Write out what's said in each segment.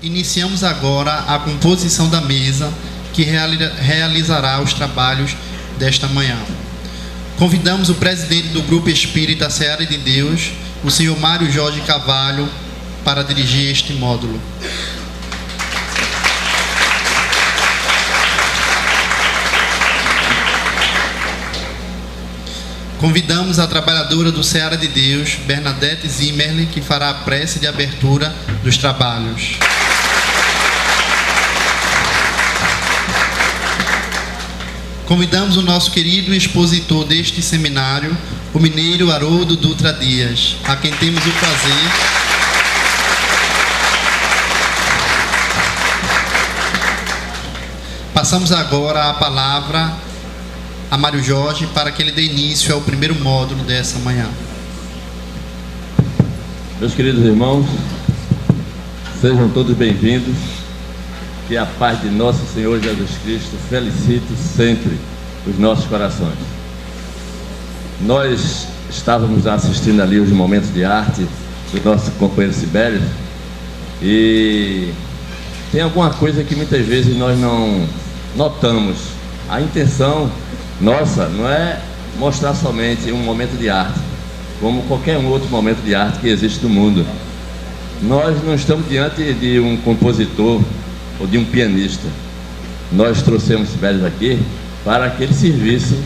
Iniciamos agora a composição da mesa que realizará os trabalhos desta manhã. Convidamos o presidente do Grupo Espírita Seara de Deus, o senhor Mário Jorge Carvalho, para dirigir este módulo. Convidamos a trabalhadora do Seara de Deus, Bernadette Zimmerli, que fará a prece de abertura dos trabalhos. Convidamos o nosso querido expositor deste seminário, o mineiro Haroldo Dutra Dias, a quem temos o prazer Passamos agora a palavra a Mário Jorge para que ele dê início ao primeiro módulo dessa manhã. Meus queridos irmãos, sejam todos bem-vindos. Que a paz de nosso Senhor Jesus Cristo felicite sempre os nossos corações. Nós estávamos assistindo ali os momentos de arte do nosso companheiro Sibélio, e tem alguma coisa que muitas vezes nós não notamos. A intenção nossa não é mostrar somente um momento de arte, como qualquer outro momento de arte que existe no mundo. Nós não estamos diante de um compositor ou de um pianista. Nós trouxemos Sibélio aqui para que ele servisse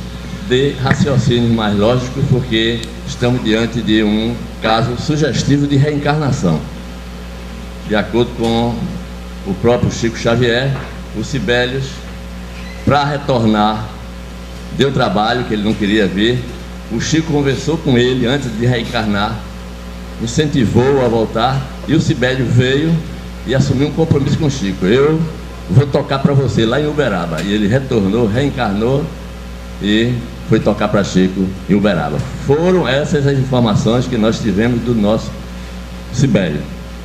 de raciocínio mais lógico, porque estamos diante de um caso sugestivo de reencarnação. De acordo com o próprio Chico Xavier, o Sibélio, para retornar, deu trabalho que ele não queria ver. O Chico conversou com ele antes de reencarnar, incentivou-o a voltar, e o Sibélio veio e assumiu um compromisso com o Chico: eu vou tocar para você lá em Uberaba. E ele retornou, reencarnou e foi tocar para Chico em Uberaba. Foram essas as informações que nós tivemos do nosso Sibélio.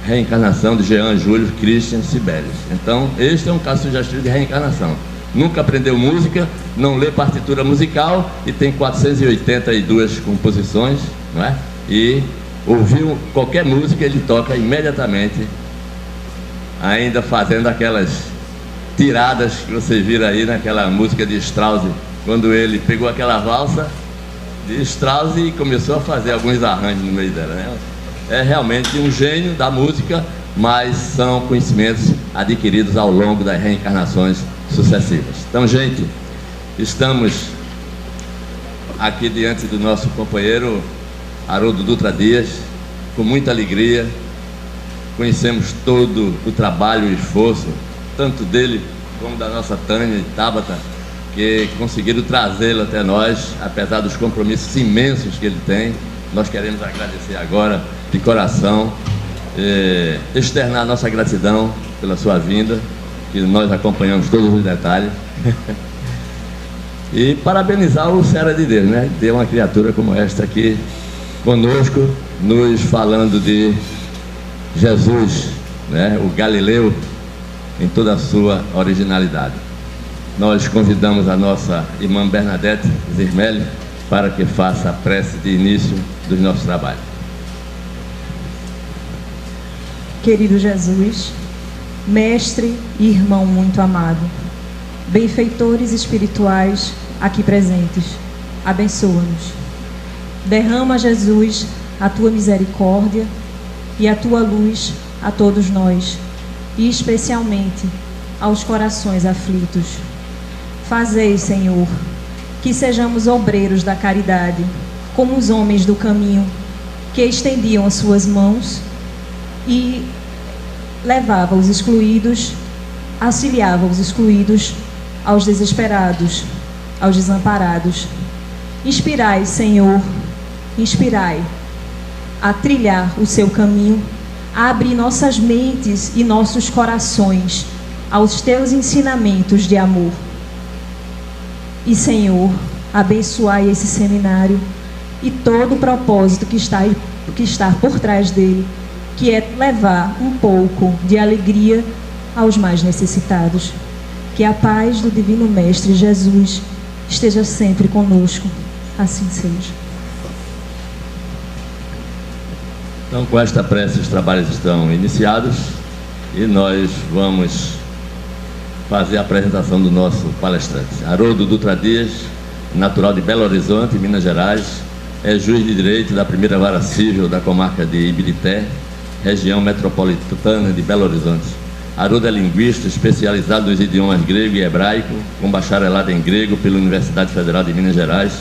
Reencarnação de Jean Júlio Christian Sibélio. Então, este é um caso sugestivo de reencarnação. Nunca aprendeu música, não lê partitura musical e tem 482 composições, não é? E ouviu qualquer música, ele toca imediatamente, ainda fazendo aquelas tiradas que você vira aí naquela música de Strauss, quando ele pegou aquela valsa de Strauss e começou a fazer alguns arranjos no meio dela, né? É realmente um gênio da música, mas são conhecimentos adquiridos ao longo das reencarnações sucessivas. Então, gente, estamos aqui diante do nosso companheiro Haroldo Dutra Dias, com muita alegria. Conhecemos todo o trabalho e esforço, tanto dele como da nossa Tânia e Tabata, que conseguiram trazê-lo até nós, apesar dos compromissos imensos que ele tem. Nós queremos agradecer agora de coração, externar nossa gratidão pela sua vinda, que nós acompanhamos todos os detalhes, e parabenizar o Seara de Deus, né? Ter uma criatura como esta aqui conosco, nos falando de Jesus, né? O Galileu em toda a sua originalidade. Nós convidamos a nossa irmã Bernadette Zimmerli para que faça a prece de início dos nossos trabalhos. Querido Jesus, mestre e irmão muito amado, benfeitores espirituais aqui presentes, abençoa-nos. Derrama, Jesus, a tua misericórdia e a tua luz a todos nós, e especialmente aos corações aflitos. Fazei, Senhor, que sejamos obreiros da caridade, como os homens do caminho, que estendiam as suas mãos e levava os excluídos, auxiliava os excluídos, aos desesperados, aos desamparados. Inspirai, Senhor, inspirai a trilhar o seu caminho, a abrir nossas mentes e nossos corações aos teus ensinamentos de amor. E, Senhor, abençoai esse seminário e todo o propósito que está por trás dele, que é levar um pouco de alegria aos mais necessitados. Que a paz do Divino Mestre Jesus esteja sempre conosco. Assim seja. Então, com esta prece, os trabalhos estão iniciados, e nós vamos fazer a apresentação do nosso palestrante. Haroldo Dutra Dias, natural de Belo Horizonte, Minas Gerais, é juiz de direito da primeira vara civil da comarca de Ibirité, região metropolitana de Belo Horizonte. Haroldo é linguista especializado nos idiomas grego e hebraico, com bacharelado em grego pela Universidade Federal de Minas Gerais,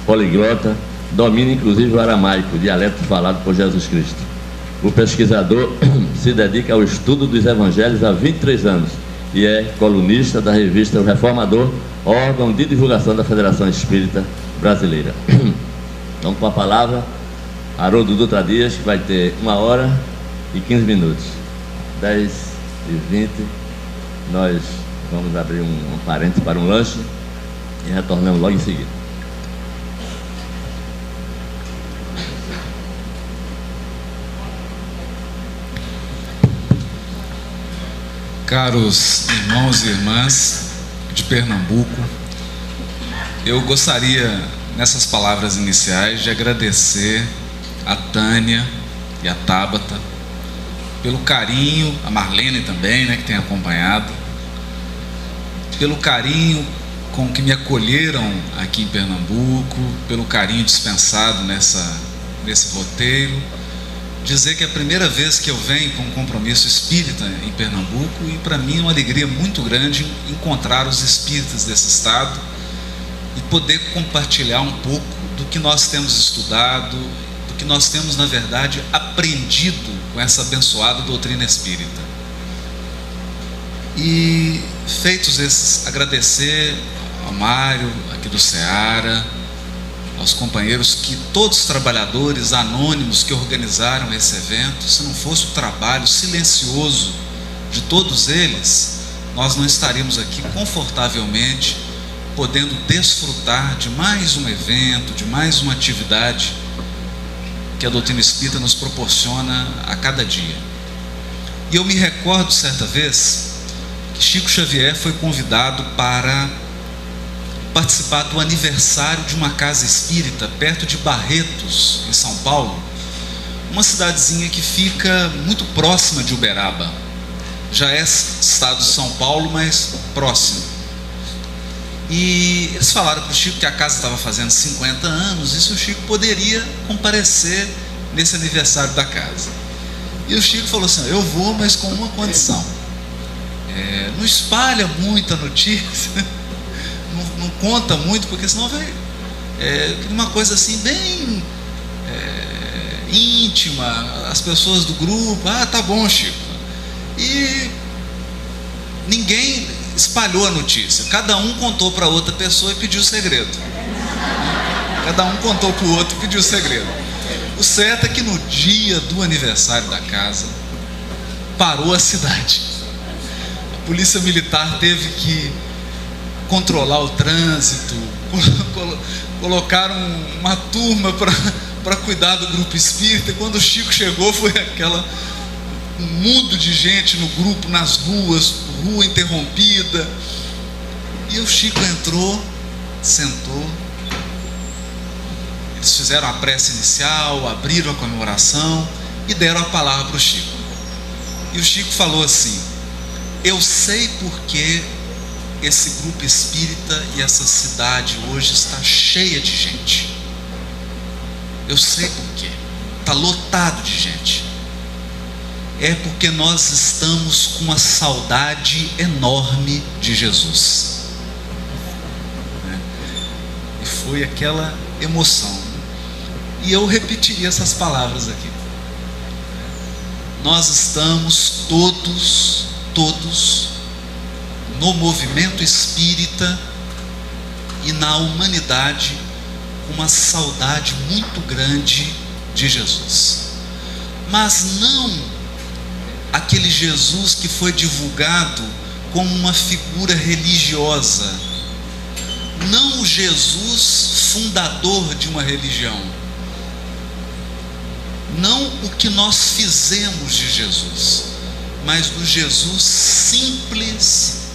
poliglota, domina inclusive o aramaico, dialeto falado por Jesus Cristo. O pesquisador se dedica ao estudo dos evangelhos há 23 anos e é colunista da revista O Reformador, órgão de divulgação da Federação Espírita Brasileira. Então, com a palavra, Haroldo Dutra Dias, que vai ter 1 hora e 15 minutos. 10 e 20, nós vamos abrir um parênteses para um lanche e retornamos logo em seguida. Caros irmãos e irmãs de Pernambuco, eu gostaria, nessas palavras iniciais, de agradecer a Tânia e a Tabata pelo carinho, a Marlene também, né, que tem acompanhado, pelo carinho com que me acolheram aqui em Pernambuco, pelo carinho dispensado nesse roteiro. Dizer que é a primeira vez que eu venho com um compromisso espírita em Pernambuco, e para mim é uma alegria muito grande encontrar os espíritas desse estado e poder compartilhar um pouco do que nós temos estudado, do que nós temos, na verdade, aprendido com essa abençoada doutrina espírita. E feitos esses, agradecer ao Mário aqui do Ceará, aos companheiros, que todos os trabalhadores anônimos que organizaram esse evento. Se não fosse o trabalho silencioso de todos eles, nós não estaríamos aqui confortavelmente podendo desfrutar de mais um evento, de mais uma atividade que a doutrina espírita nos proporciona a cada dia. E eu me recordo certa vez que Chico Xavier foi convidado para participar do aniversário de uma casa espírita perto de Barretos, em São Paulo, uma cidadezinha que fica muito próxima de Uberaba. Já é estado de São Paulo, mas próximo. E eles falaram para o Chico que a casa estava fazendo 50 anos e se o Chico poderia comparecer nesse aniversário da casa. E o Chico falou assim: eu vou, mas com uma condição, não espalha muita notícia, não conta muito, porque senão vai uma coisa assim bem íntima, as pessoas do grupo. Ah, tá bom, Chico. E ninguém espalhou a notícia, cada um contou para outra pessoa e pediu segredo. Cada um contou para o outro e pediu segredo. O certo é que no dia do aniversário da casa parou a cidade. A polícia militar teve que controlar o trânsito, colocaram uma turma para cuidar do grupo espírita. E quando o Chico chegou, foi um mundo de gente no grupo, nas ruas, rua interrompida. E o Chico entrou, sentou, eles fizeram a prece inicial, abriram a comemoração e deram a palavra para o Chico. E o Chico falou assim: eu sei porque esse grupo espírita e essa cidade hoje está cheia de gente. Eu sei por quê. Está lotado de gente. É porque nós estamos com uma saudade enorme de Jesus. E foi aquela emoção. E eu repetiria essas palavras aqui. Nós estamos todos no movimento espírita e na humanidade com uma saudade muito grande de Jesus. Mas não aquele Jesus que foi divulgado como uma figura religiosa, não o Jesus fundador de uma religião, não o que nós fizemos de Jesus, mas do Jesus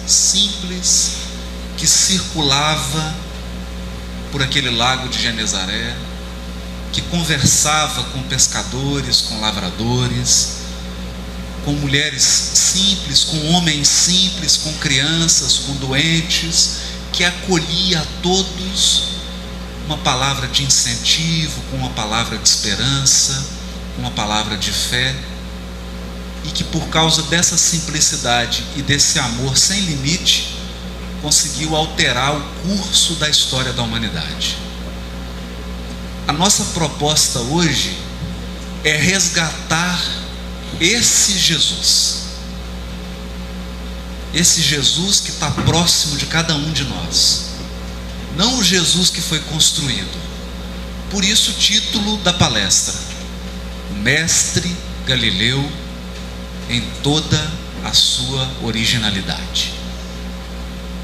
simples, que circulava por aquele lago de Genezaré, que conversava com pescadores, com lavradores, com mulheres simples, com homens simples, com crianças, com doentes, que acolhia a todos uma palavra de incentivo, com uma palavra de esperança, com uma palavra de fé, e que por causa dessa simplicidade e desse amor sem limite, conseguiu alterar o curso da história da humanidade. A nossa proposta hoje é resgatar esse Jesus que está próximo de cada um de nós, não o Jesus que foi construído. Por isso o título da palestra: o Mestre Galileu em toda a sua originalidade.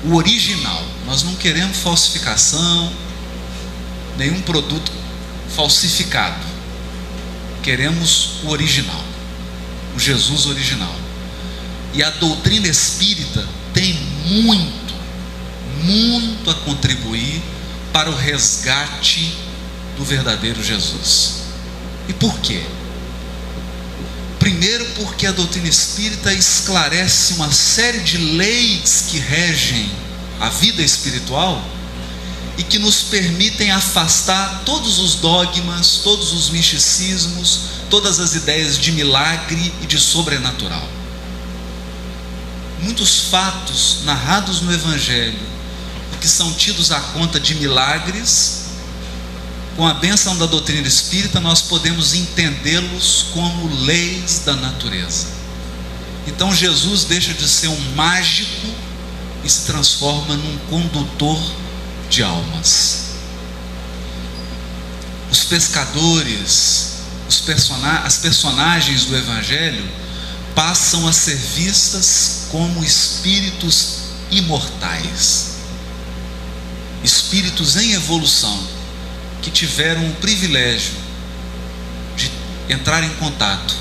O original. Nós não queremos falsificação, nenhum produto falsificado. Queremos o original, o Jesus original. E a doutrina espírita tem muito a contribuir para o resgate do verdadeiro Jesus. E por quê? Primeiro, porque a doutrina espírita esclarece uma série de leis que regem a vida espiritual e que nos permitem afastar todos os dogmas, todos os misticismos, todas as ideias de milagre e de sobrenatural. Muitos fatos narrados no Evangelho, que são tidos à conta de milagres, com a bênção da doutrina espírita, nós podemos entendê-los como leis da natureza. Então Jesus deixa de ser um mágico e se transforma num condutor de almas. Os pescadores, as personagens do Evangelho passam a ser vistas como espíritos imortais, espíritos em evolução, que tiveram o privilégio de entrar em contato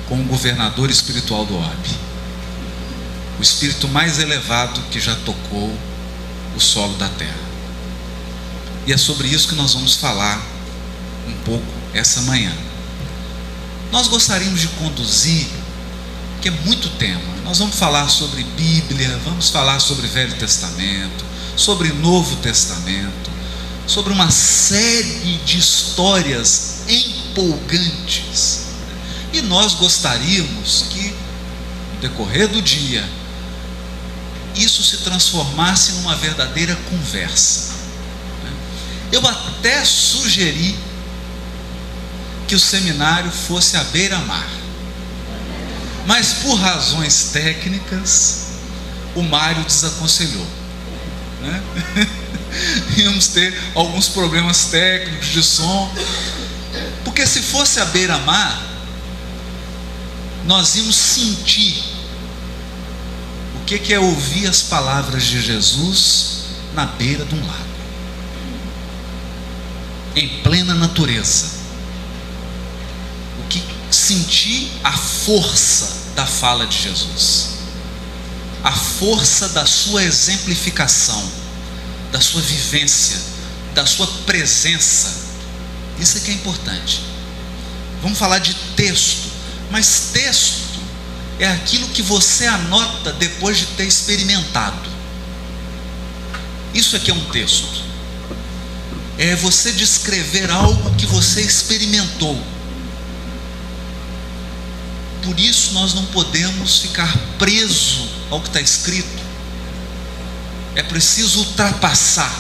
com o governador espiritual do orbe, o espírito mais elevado que já tocou o solo da terra. E é sobre isso que nós vamos falar um pouco essa manhã. Nós gostaríamos de conduzir, que é muito tema. Nós vamos falar sobre Bíblia, vamos falar sobre Velho Testamento, sobre Novo Testamento, sobre uma série de histórias empolgantes. E nós gostaríamos que, no decorrer do dia, isso se transformasse numa verdadeira conversa. Eu até sugeri que o seminário fosse à beira-mar, mas por razões técnicas o Mário desaconselhou, né? Íamos ter alguns problemas técnicos de som, porque se fosse à beira-mar, nós íamos sentir o que é ouvir as palavras de Jesus na beira de um lago, em plena natureza. O que sentir a força da fala de Jesus, a força da sua exemplificação, da sua vivência, da sua presença. Isso é que é importante. Vamos falar de texto, mas texto é aquilo que você anota depois de ter experimentado. Isso aqui é um texto. É você descrever algo que você experimentou. Por isso nós não podemos ficar presos ao que está escrito. É preciso ultrapassar,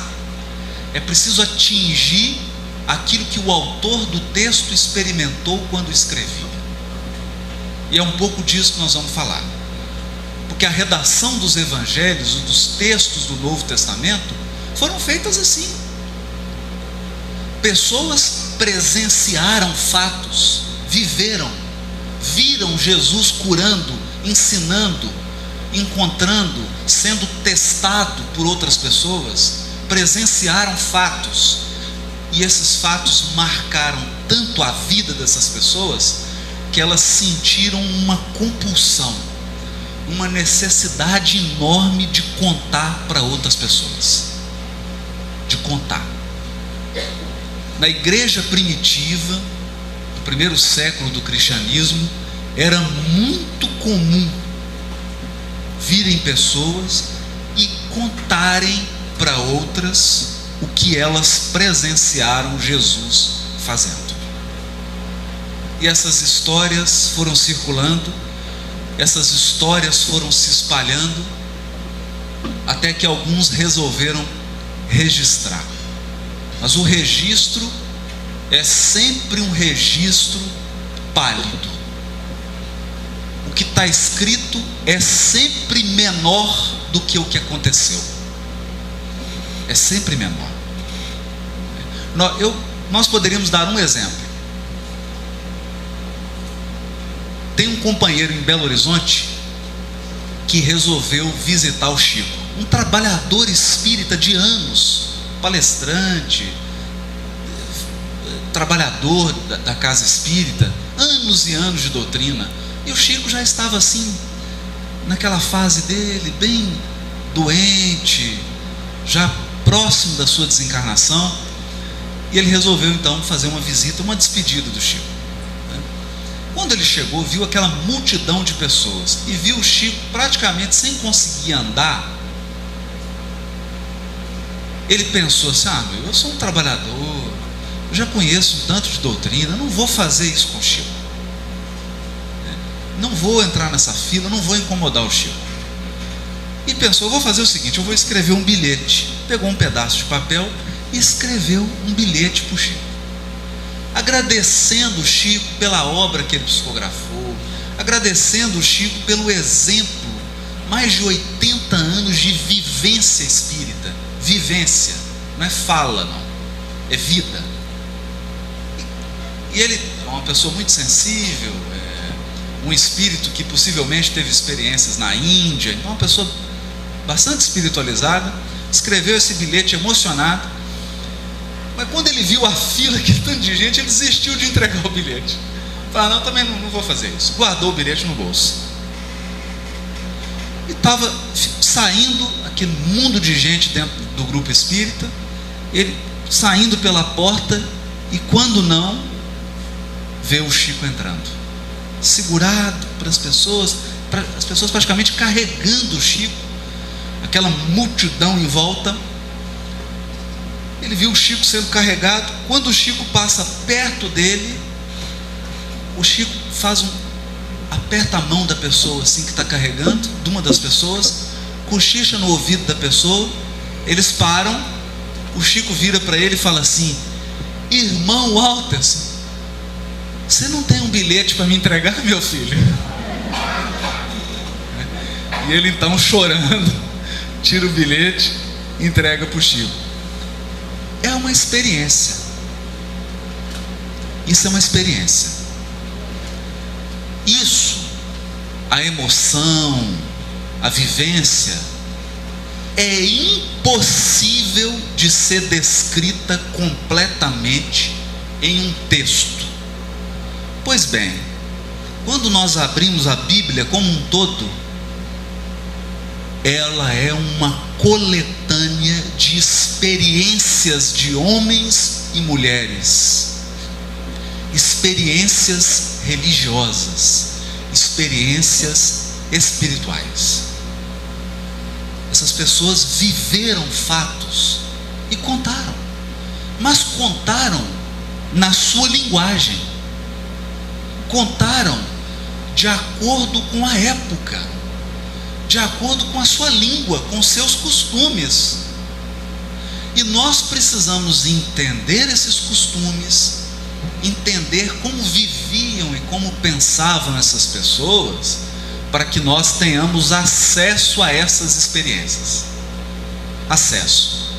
é preciso atingir aquilo que o autor do texto experimentou quando escrevia. E é um pouco disso que nós vamos falar, porque a redação dos evangelhos, dos textos do Novo Testamento, foram feitas assim. Pessoas presenciaram fatos, viram Jesus curando, ensinando, encontrando, sendo testado por outras pessoas, presenciaram fatos, e esses fatos marcaram tanto a vida dessas pessoas, que elas sentiram uma compulsão, uma necessidade enorme de contar para outras pessoas, de contar. Na igreja primitiva, no primeiro século do cristianismo, era muito comum virem pessoas e contarem para outras o que elas presenciaram Jesus fazendo. E essas histórias foram circulando, essas histórias foram se espalhando, até que alguns resolveram registrar. Mas o registro é sempre um registro pálido. O que está escrito é sempre menor do que o que aconteceu. É sempre menor. Nós poderíamos dar um exemplo. Tem um companheiro em Belo Horizonte que resolveu visitar o Chico, um trabalhador espírita de anos, palestrante, trabalhador da casa espírita, anos e anos de doutrina. E o Chico já estava assim, naquela fase dele, bem doente, já próximo da sua desencarnação. E ele resolveu então fazer uma visita, uma despedida do Chico. Quando ele chegou, viu aquela multidão de pessoas e viu o Chico praticamente sem conseguir andar. Ele pensou assim: eu sou um trabalhador, eu já conheço um tanto de doutrina, não vou fazer isso com o Chico, não vou entrar nessa fila, não vou incomodar o Chico. E pensou: eu vou fazer o seguinte, eu vou escrever um bilhete. Pegou um pedaço de papel e escreveu um bilhete para o Chico, agradecendo o Chico pela obra que ele psicografou, agradecendo o Chico pelo exemplo, mais de 80 anos de vivência espírita. Vivência, não é fala, não, é vida. E ele é uma pessoa muito sensível, um espírito que possivelmente teve experiências na Índia, então uma pessoa bastante espiritualizada. Escreveu esse bilhete emocionado, mas quando ele viu a fila, aquele tanto de gente, ele desistiu de entregar o bilhete. Falou: não, também não vou fazer isso. Guardou o bilhete no bolso. E estava saindo aquele mundo de gente dentro do grupo espírita, ele saindo pela porta, e quando não, vê o Chico entrando, segurado para as pessoas praticamente carregando o Chico, aquela multidão em volta. Ele viu o Chico sendo carregado. Quando o Chico passa perto dele, o Chico aperta a mão da pessoa assim que está carregando, de uma das pessoas, cochicha no ouvido da pessoa. Eles param, o Chico vira para ele e fala assim: irmão Walterson, você não tem um bilhete para me entregar, meu filho? E ele então, chorando, tira o bilhete e entrega para o Chico. É uma experiência. Isso é uma experiência. Isso, a emoção, a vivência, é impossível de ser descrita completamente em um texto. Pois bem, quando nós abrimos a Bíblia como um todo, ela é uma coletânea de experiências de homens e mulheres, experiências religiosas, experiências espirituais. Essas pessoas viveram fatos e contaram, mas contaram na sua linguagem, contaram de acordo com a época, de acordo com a sua língua, com seus costumes. E nós precisamos entender esses costumes, entender como viviam e como pensavam essas pessoas, para que nós tenhamos acesso a essas experiências. Acesso.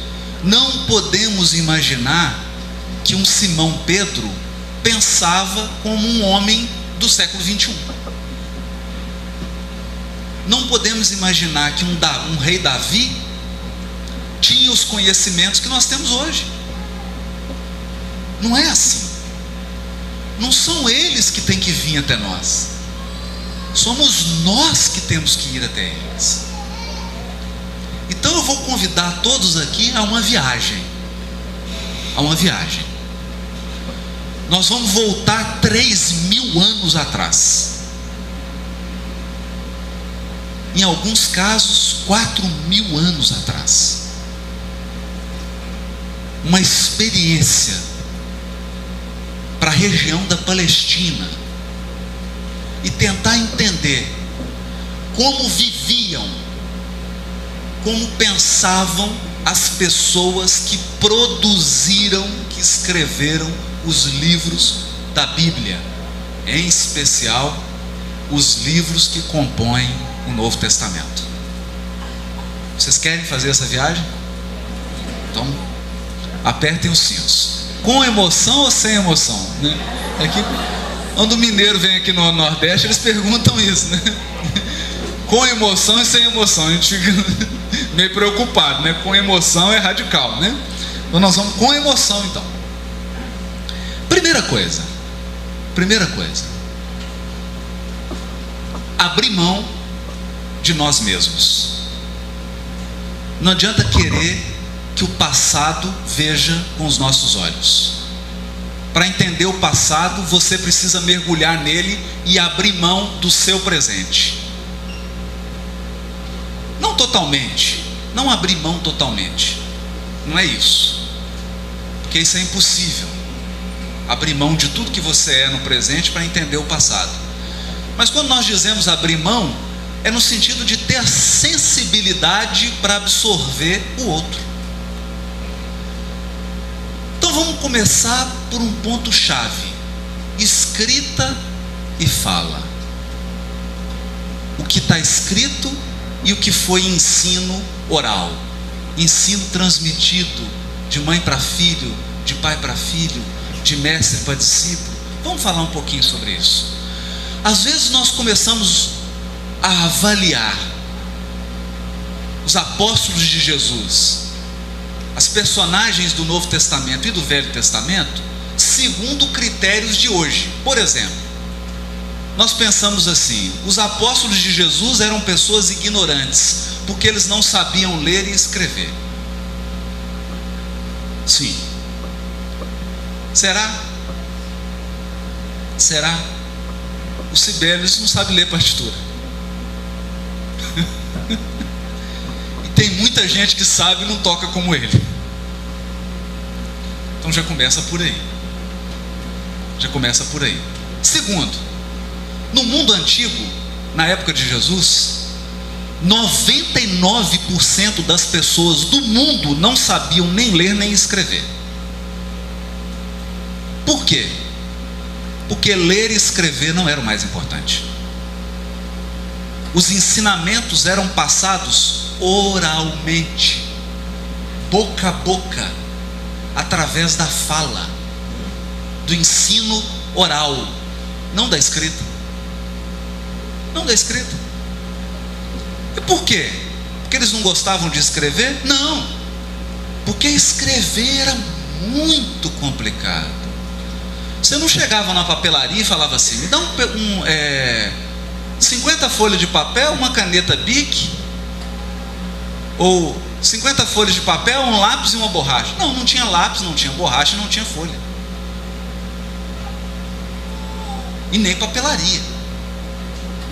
Não podemos imaginar que um Simão Pedro pensava como um homem do século 21. Não podemos imaginar que um rei Davi tinha os conhecimentos que nós temos hoje. Não é assim. Não são eles que têm que vir até nós. Somos nós que temos que ir até eles. Então eu vou convidar todos aqui a uma viagem. A uma viagem. Nós vamos voltar 3.000 anos atrás. em alguns casos 4.000 anos atrás. Uma experiência para a região da Palestina e tentar entender como viviam, como pensavam as pessoas que produziram, que escreveram os livros da Bíblia, em especial os livros que compõem o Novo Testamento. Vocês querem fazer essa viagem? Então, apertem os cintos. Com emoção ou sem emoção? Né? É que quando o mineiro vem aqui no Nordeste, eles perguntam isso, né? Com emoção e sem emoção. A gente fica meio preocupado, né? Com emoção é radical, né? Então nós vamos com emoção, então. Primeira coisa. Abrir mão de nós mesmos. Não adianta querer que o passado veja com os nossos olhos. Para entender o passado, você precisa mergulhar nele e abrir mão do seu presente. Não totalmente, não abrir mão totalmente, não é isso, porque isso é impossível, abrir mão de tudo que você é no presente para entender o passado. Mas quando nós dizemos abrir mão, é no sentido de ter a sensibilidade para absorver o outro. Então vamos começar por um ponto-chave: escrita e fala. O que está escrito e o que foi ensino oral, ensino transmitido de mãe para filho, de pai para filho, de mestre para discípulo. Vamos falar um pouquinho sobre isso. Às vezes nós começamos a avaliar os apóstolos de Jesus, as personagens do Novo Testamento e do Velho Testamento, segundo critérios de hoje. Por exemplo, nós pensamos assim: os apóstolos de Jesus eram pessoas ignorantes, porque eles não sabiam ler e escrever. Sim. Será? O Sibelius não sabe ler partitura. E tem muita gente que sabe e não toca como ele. Então já começa por aí. Segundo, no mundo antigo, na época de Jesus, 99% das pessoas do mundo não sabiam nem ler nem escrever. Por quê? Porque ler e escrever não era o mais importante. Os ensinamentos eram passados oralmente, boca a boca, através da fala, do ensino oral, não da escrita. E por quê? Porque eles não gostavam de escrever? Não, porque escrever era muito complicado. Você não chegava na papelaria e falava assim: me dá 50 folhas de papel, uma caneta Bic, ou 50 folhas de papel, um lápis e uma borracha. Não tinha lápis, não tinha borracha, não tinha folha, e nem papelaria.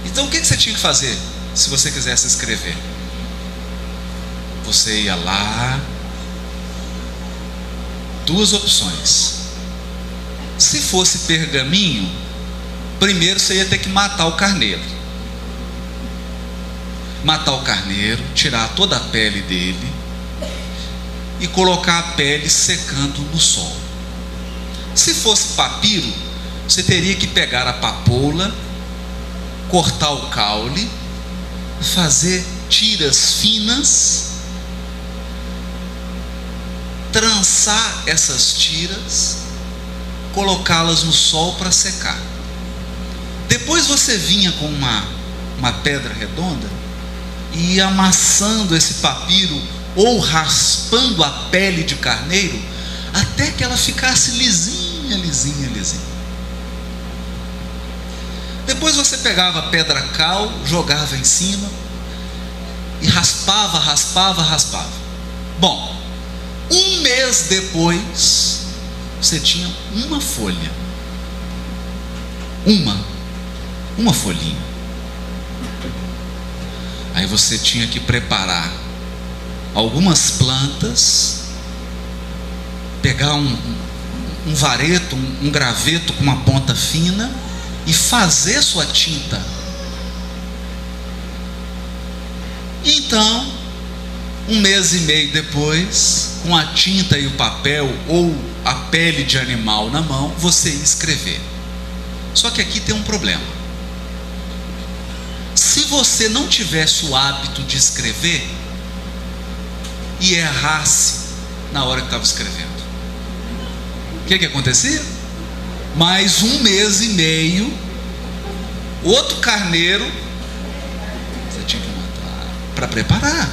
Então o que você tinha que fazer se você quisesse escrever? Você ia lá, duas opções. Se fosse pergaminho, primeiro você ia ter que matar o carneiro, tirar toda a pele dele e colocar a pele secando no sol. Se fosse papiro, você teria que pegar a papoula, cortar o caule, fazer tiras finas, trançar essas tiras, colocá-las no sol para secar. Depois você vinha com uma pedra redonda e ia amassando esse papiro ou raspando a pele de carneiro até que ela ficasse lisinha. Depois você pegava a pedra cal, jogava em cima e raspava. Bom, um mês depois você tinha uma folha, uma folhinha. Aí Aí você tinha que preparar algumas plantas, pegar um vareto, um graveto com uma ponta fina e fazer sua tinta. Então, 1 mês e meio depois, com a tinta e o papel ou a pele de animal na mão, você ia escrever. Só que aqui tem um problema. Se você não tivesse o hábito de escrever e errasse na hora que estava escrevendo, o que acontecia? Mais 1 mês e meio, outro carneiro você tinha que matar para preparar.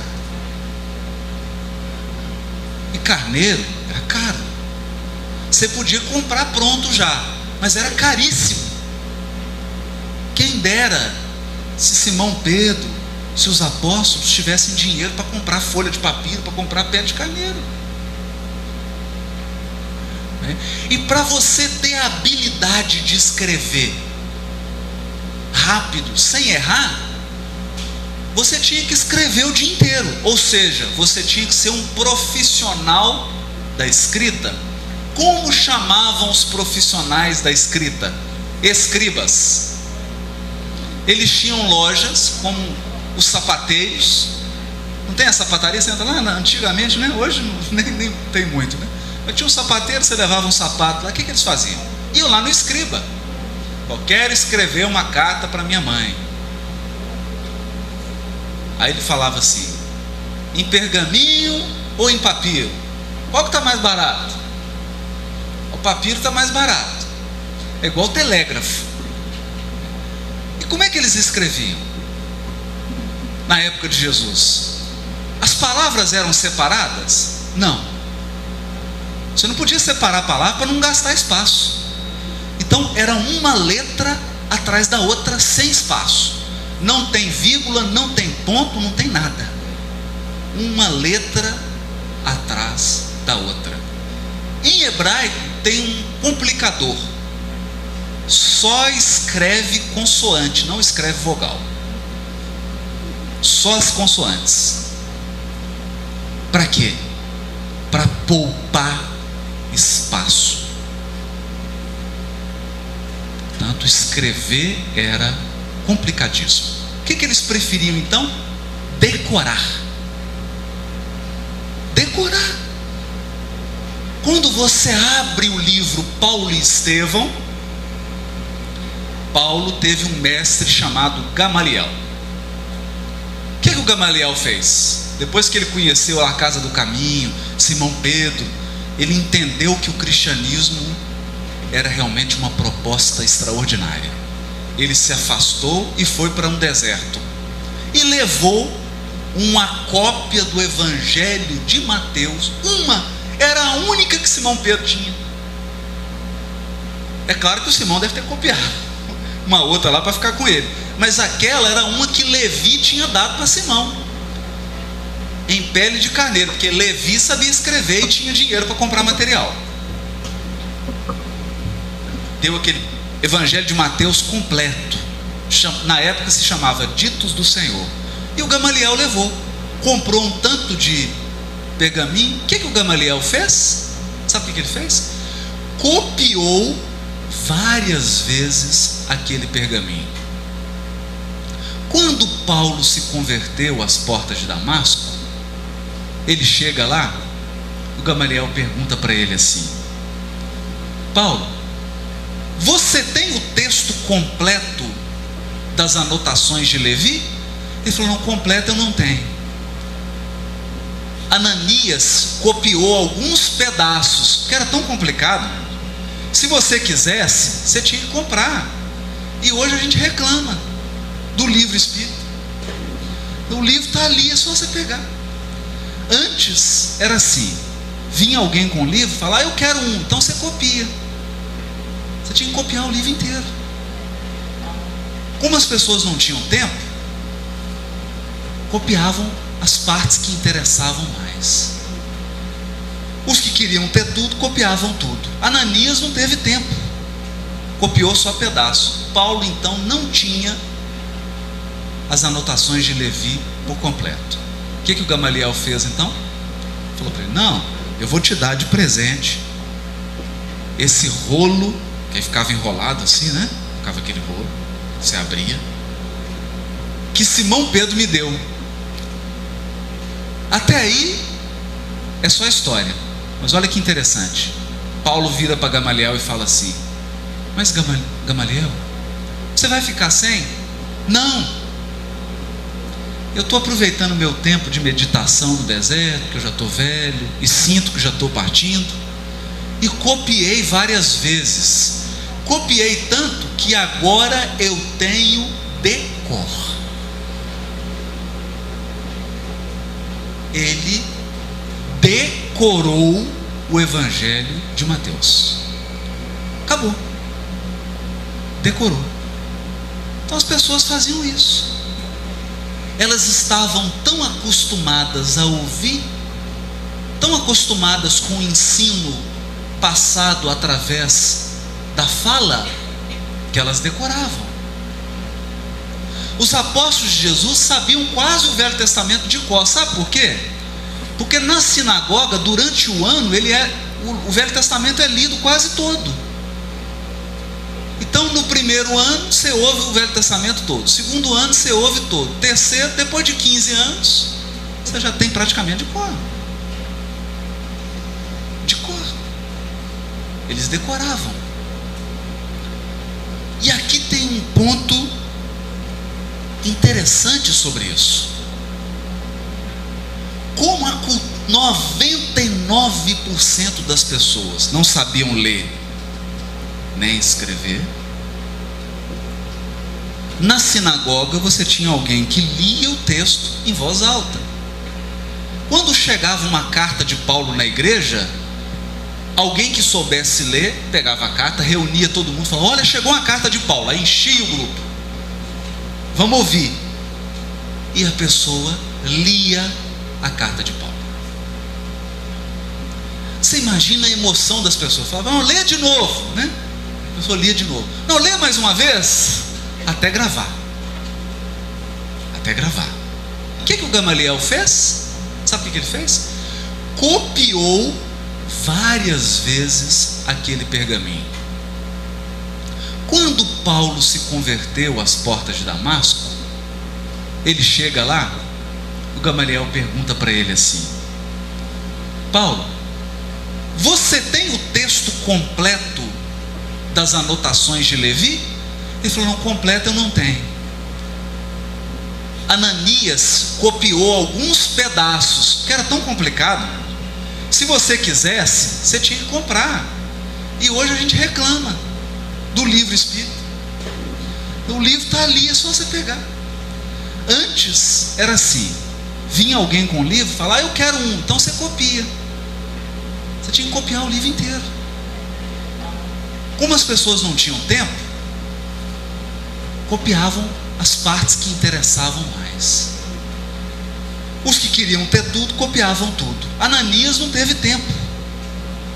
E carneiro era caro. Você podia comprar pronto já, mas era caríssimo. Quem dera se Simão Pedro, se os apóstolos tivessem dinheiro para comprar folha de papiro, para comprar pele de carneiro. E para você ter a habilidade de escrever rápido, sem errar, você tinha que escrever o dia inteiro. Ou seja, você tinha que ser um profissional da escrita. Como chamavam os profissionais da escrita? Escribas. Eles tinham lojas como os sapateiros. Não tem a sapataria? Você entra lá antigamente, né? Hoje nem tem muito, né? Mas tinha um sapateiro, você levava um sapato lá. O que eles faziam? Iam lá no escriba. Eu quero escrever uma carta para minha mãe. Aí ele falava assim: em pergaminho ou em papiro? Qual que está mais barato? O papiro está mais barato. É igual o telégrafo. E como é que eles escreviam na época de Jesus? As palavras eram separadas? Não. Você não podia separar a palavra para não gastar espaço. Então era uma letra atrás da outra, sem espaço. Não tem vírgula, não tem ponto, não tem nada. Uma letra atrás da outra. Em hebraico tem um complicador. Só escreve consoante, não escreve vogal. Só as consoantes. Para quê? Para poupar espaço. Portanto, escrever era complicadíssimo. O que eles preferiam então? Decorar. Decorar. Quando você abre o livro Paulo e Estevão, Paulo teve um mestre chamado Gamaliel. O que o Gamaliel fez? Depois que ele conheceu a Casa do Caminho, Simão Pedro, ele entendeu que o cristianismo era realmente uma proposta extraordinária. Ele se afastou e foi para um deserto e levou uma cópia do Evangelho de Mateus. Era a única que Simão Pedro tinha. É claro que o Simão deve ter copiado uma outra lá para ficar com ele, mas aquela era uma que Levi tinha dado para Simão, em pele de carneiro, porque Levi sabia escrever e tinha dinheiro para comprar material. Deu aquele Evangelho de Mateus completo. Na época se chamava Ditos do Senhor. E o Gamaliel levou, comprou um tanto de pergaminho. O que o Gamaliel fez? Sabe o que ele fez? Copiou várias vezes aquele pergaminho. Quando Paulo se converteu às portas de Damasco, ele chega lá, o Gamaliel pergunta para ele assim: Paulo, você tem o texto completo das anotações de Levi? Ele falou: não, completo eu não tenho. Ananias copiou alguns pedaços, porque era tão complicado. Se você quisesse, você tinha que comprar. E hoje a gente reclama do livro espírita. O livro está ali, é só você pegar. Antes era assim: vinha alguém com o livro e falava: eu quero um, então você copia. Você tinha que copiar o livro inteiro. Como as pessoas não tinham tempo, copiavam as partes que interessavam mais. Os que queriam ter tudo, copiavam tudo. Ananias não teve tempo, copiou só pedaço. Paulo então não tinha as anotações de Levi por completo. O que o Gamaliel fez então? Falou para ele: não, eu vou te dar de presente esse rolo, que aí ficava enrolado assim, né? Ficava aquele rolo, você abria, que Simão Pedro me deu. Até aí é só história. Mas olha que interessante. Paulo vira para Gamaliel e fala assim: mas Gamaliel, você vai ficar sem? Não. Eu estou aproveitando o meu tempo de meditação no deserto, que eu já estou velho e sinto que já estou partindo, e copiei várias vezes. Copiei tanto que agora eu tenho decor. Ele decorou o Evangelho de Mateus. Acabou. Decorou. Então as pessoas faziam isso. Elas estavam tão acostumadas a ouvir, tão acostumadas com o ensino passado através da fala, que elas decoravam. Os apóstolos de Jesus sabiam quase o Velho Testamento de cor. Sabe por quê? Porque na sinagoga, durante o ano, o Velho Testamento é lido quase todo. Então, no primeiro ano, você ouve o Velho Testamento todo. Segundo ano, você ouve todo. Terceiro, depois de 15 anos, você já tem praticamente de cor. De cor. Eles decoravam. E aqui tem um ponto interessante sobre isso. Como 99% das pessoas não sabiam ler nem escrever, na sinagoga você tinha alguém que lia o texto em voz alta. Quando chegava uma carta de Paulo na igreja, alguém que soubesse ler pegava a carta, reunia todo mundo, falava: olha, chegou uma carta de Paulo. Aí enchia o grupo, vamos ouvir. E a pessoa lia a carta de Paulo. Você imagina a emoção das pessoas. Falavam: não, lê de novo, né? A pessoa lia de novo. Não, lê mais uma vez, até gravar. Até gravar. O que o Gamaliel fez? Sabe o que ele fez? Copiou várias vezes aquele pergaminho. Quando Paulo se converteu às portas de Damasco, ele chega lá, o Gamaliel pergunta para ele assim: Paulo, você tem o texto completo das anotações de Levi? Ele falou: não, completo eu não tenho. Ananias copiou alguns pedaços, que era tão complicado. Se você quisesse, você tinha que comprar. E hoje a gente reclama do livro espírita. O livro está ali, é só você pegar. Antes era assim: vinha alguém com o livro e falava: eu quero um, então você copia. Você tinha que copiar o livro inteiro. Como as pessoas não tinham tempo, copiavam as partes que interessavam mais. Os que queriam ter tudo, copiavam tudo. Ananias não teve tempo,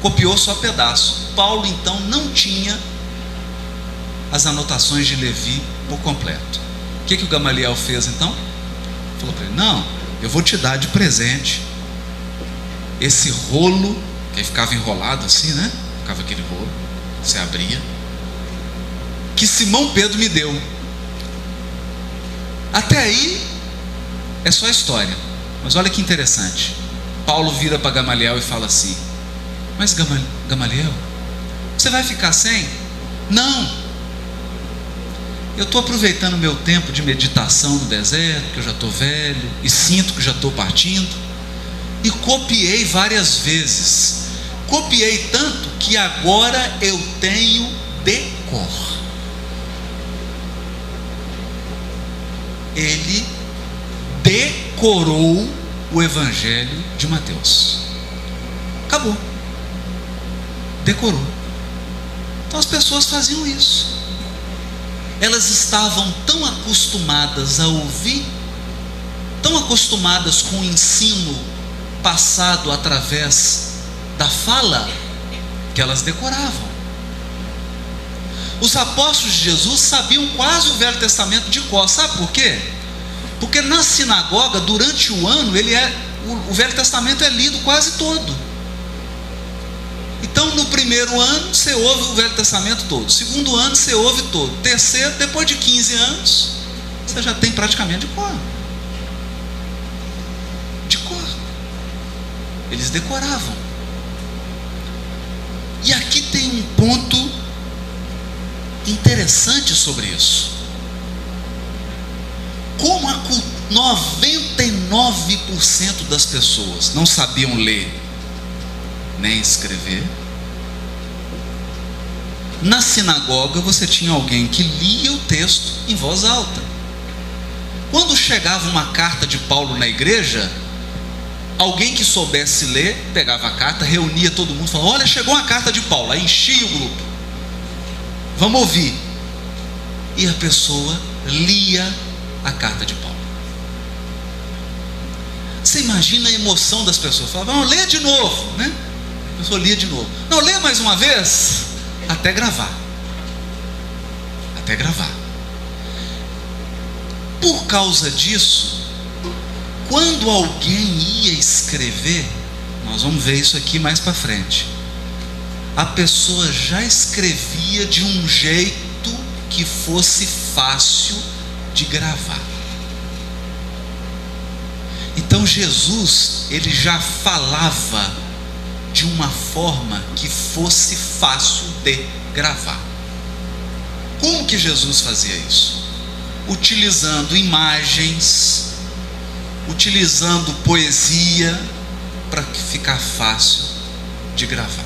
copiou só pedaço. Paulo então não tinha as anotações de Levi por completo. O que o Gamaliel fez então? Falou para ele: não, eu vou te dar de presente esse rolo, que aí ficava enrolado assim, né? Ficava aquele rolo, você abria, que Simão Pedro me deu. Até aí é só história. Mas olha que interessante. Paulo vira para Gamaliel e fala assim: mas Gamaliel, você vai ficar sem? Não. Eu estou aproveitando o meu tempo de meditação no deserto, que eu já estou velho e sinto que já estou partindo, e copiei várias vezes. Copiei tanto que agora eu tenho decor. Ele decorou o Evangelho de Mateus. Acabou. Decorou. Então as pessoas faziam isso. Elas estavam tão acostumadas a ouvir, tão acostumadas com o ensino passado através da fala, que elas decoravam. Os apóstolos de Jesus sabiam quase o Velho Testamento de cor. Sabe por quê? Porque na sinagoga, durante o ano, o Velho Testamento é lido quase todo. Então, no primeiro ano, você ouve o Velho Testamento todo. Segundo ano, você ouve todo. Terceiro, depois de 15 anos, você já tem praticamente de cor. De cor. Eles decoravam. E aqui tem um ponto interessante sobre isso. Como 99% das pessoas não sabiam ler nem escrever, na sinagoga você tinha alguém que lia o texto em voz alta. Quando chegava uma carta de Paulo na igreja, alguém que soubesse ler pegava a carta, reunia todo mundo, falava: olha, chegou uma carta de Paulo. Aí enchia o grupo, vamos ouvir. E a pessoa lia a carta de Paulo. Você imagina a emoção das pessoas. Falavam: lê de novo, né? A pessoa lia de novo. Não, lê mais uma vez, até gravar. Até gravar. Por causa disso, quando alguém ia escrever, nós vamos ver isso aqui mais para frente, a pessoa já escrevia de um jeito que fosse fácil de gravar. Então Jesus, ele já falava de uma forma que fosse fácil de gravar. Como que Jesus fazia isso? Utilizando imagens, utilizando poesia, para ficar fácil de gravar.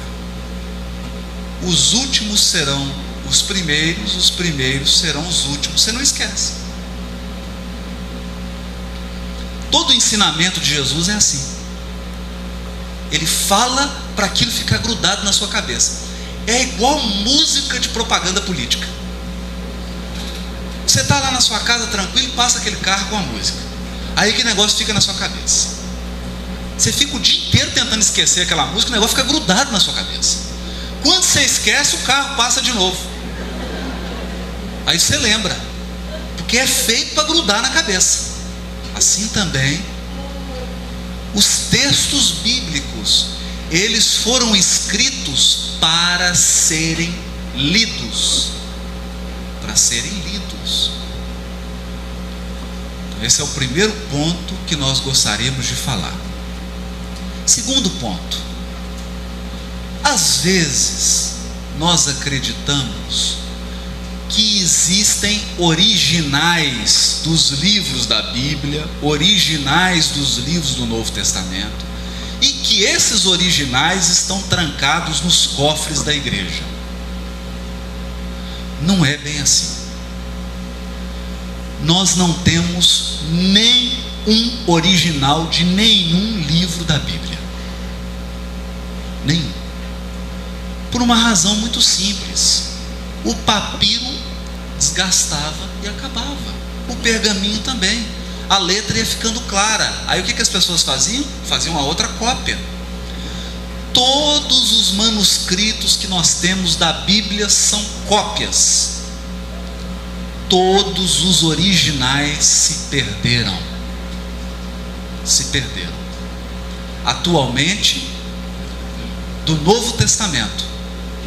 Os últimos serão os primeiros serão os últimos. Você não esquece. Todo o ensinamento de Jesus é assim. Ele fala para aquilo ficar grudado na sua cabeça. É igual música de propaganda política. Você está lá na sua casa tranquilo e passa aquele carro com a música. Aí que negócio fica na sua cabeça. Você fica o dia inteiro tentando esquecer aquela música, o negócio fica grudado na sua cabeça. Quando você esquece, o carro passa de novo. Aí você lembra, porque é feito para grudar na cabeça. Assim também, os textos bíblicos, eles foram escritos para serem lidos. Para serem lidos. Esse é o primeiro ponto que nós gostaríamos de falar. Segundo ponto, às vezes nós acreditamos que existem originais dos livros da Bíblia, originais dos livros do Novo Testamento, e que esses originais estão trancados nos cofres da igreja. Não é bem assim. Nós não temos nenhum original de nenhum livro da Bíblia. Nenhum. Por uma razão muito simples. O papiro desgastava e acabava. O pergaminho também. A letra ia ficando clara. Aí o que as pessoas faziam? Faziam uma outra cópia. Todos os manuscritos que nós temos da Bíblia são cópias. Todos os originais se perderam. Se perderam. Atualmente, do Novo Testamento,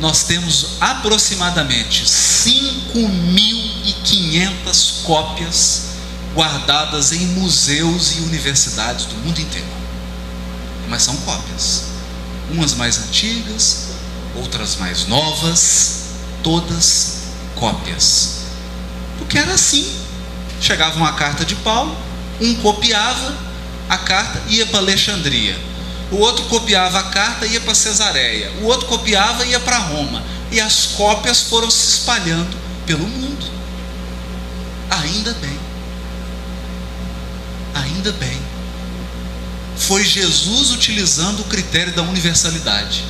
nós temos aproximadamente 5.500 cópias guardadas em museus e universidades do mundo inteiro. Mas são cópias. Umas mais antigas, outras mais novas, todas cópias. Porque era assim. Chegava uma carta de Paulo, um copiava a carta e ia para Alexandria. O outro copiava a carta e ia para Cesareia. O outro copiava e ia para Roma. E as cópias foram se espalhando pelo mundo. Ainda bem. Ainda bem. Foi Jesus utilizando o critério da universalidade.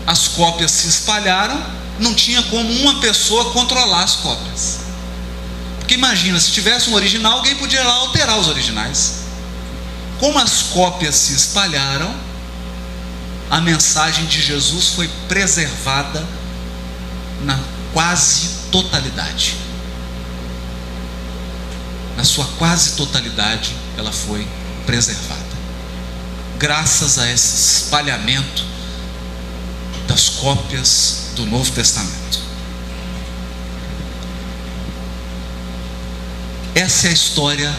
As cópias se espalharam, não tinha como uma pessoa controlar as cópias. Porque imagina, se tivesse um original, alguém podia lá alterar os originais. Como as cópias se espalharam, a mensagem de Jesus foi preservada na quase totalidade. na sua quase totalidade, ela foi preservada. Graças a esse espalhamento das cópias do Novo Testamento. Essa é a história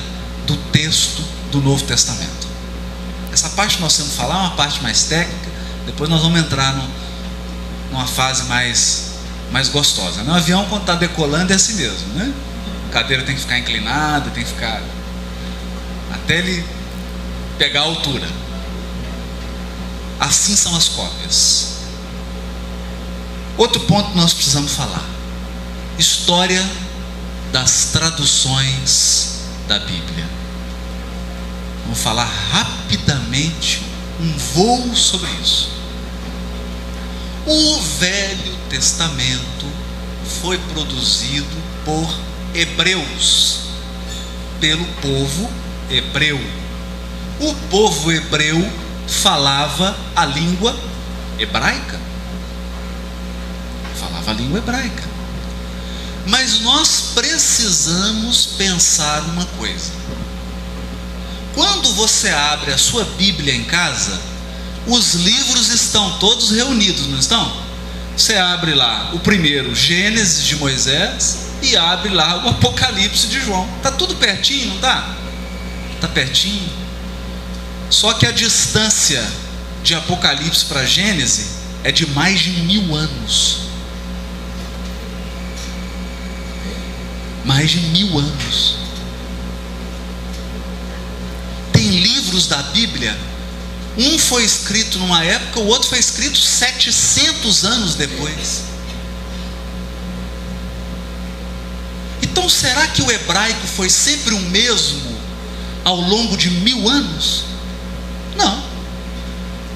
do texto do Novo Testamento. Essa parte que nós temos que falar é uma parte mais técnica, depois nós vamos entrar numa fase mais gostosa. No avião, quando está decolando, é assim mesmo, né? A cadeira tem que ficar inclinada, tem que ficar até ele pegar a altura. Assim são as cópias. Outro ponto que nós precisamos falar: história das traduções da Bíblia. Vamos falar rapidamente um voo sobre isso. O Velho Testamento foi produzido por hebreus, pelo povo hebreu. O povo hebreu falava a língua hebraica. Falava a língua hebraica. Mas nós precisamos pensar uma coisa. Quando você abre a sua Bíblia em casa, os livros estão todos reunidos, não estão? Você abre lá o primeiro, Gênesis de Moisés, e abre lá o Apocalipse de João. Está tudo pertinho, não está? Está pertinho. Só que a distância de Apocalipse para Gênesis é de mais de 1000 anos. Mais de 1000 anos. Tem livros da Bíblia, um foi escrito numa época, o outro foi escrito 700 anos depois. Então será que o hebraico foi sempre o mesmo ao longo de 1000 anos? Não.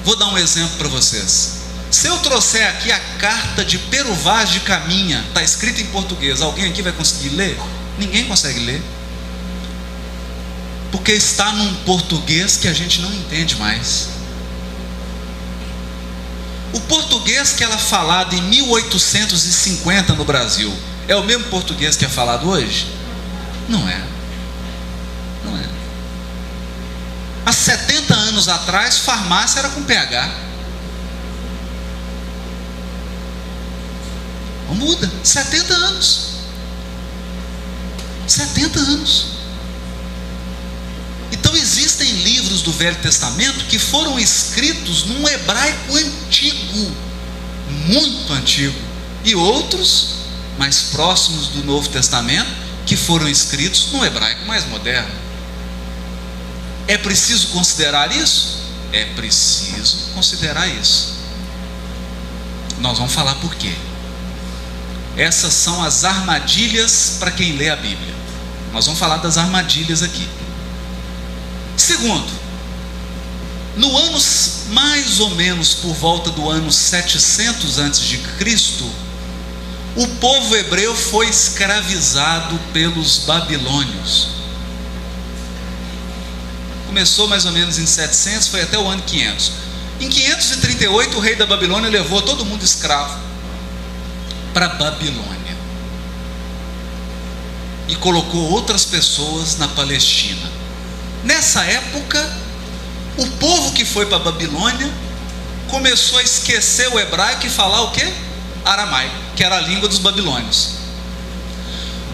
Vou dar um exemplo para vocês. Se eu trouxer aqui a carta de Pero Vaz de Caminha, está escrita em português, alguém aqui vai conseguir ler? Ninguém consegue ler, porque está num português que a gente não entende mais. O português que era falado em 1850 no Brasil é o mesmo português que é falado hoje? Não é. Não é. Há 70 anos atrás, farmácia era com PH. Não muda. 70 anos. 70 anos. Então existem livros do Velho Testamento que foram escritos num hebraico antigo, muito antigo, e outros mais próximos do Novo Testamento que foram escritos num hebraico mais moderno. É preciso considerar isso? É preciso considerar isso. Nós vamos falar por quê. Essas são as armadilhas para quem lê a Bíblia. Nós vamos falar das armadilhas aqui. Segundo, no ano mais ou menos por volta do ano 700 a.C., o povo hebreu foi escravizado pelos babilônios. Começou mais ou menos em 700, foi até o ano 500. Em 538 o rei da Babilônia levou todo mundo escravo para a Babilônia e colocou outras pessoas na Palestina. Nessa época, o povo que foi para a Babilônia começou a esquecer o hebraico e falar o quê? Aramaico, que era a língua dos babilônios.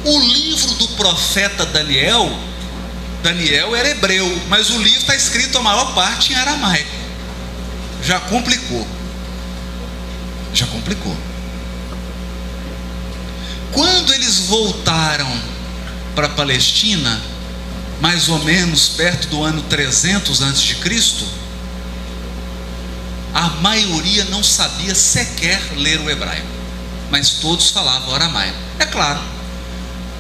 O livro do profeta Daniel era hebreu, mas o livro está escrito a maior parte em aramaico. Já complicou. Quando eles voltaram para a Palestina, mais ou menos perto do ano 300 a.C., a maioria não sabia sequer ler o hebraico, mas todos falavam aramaico. É claro,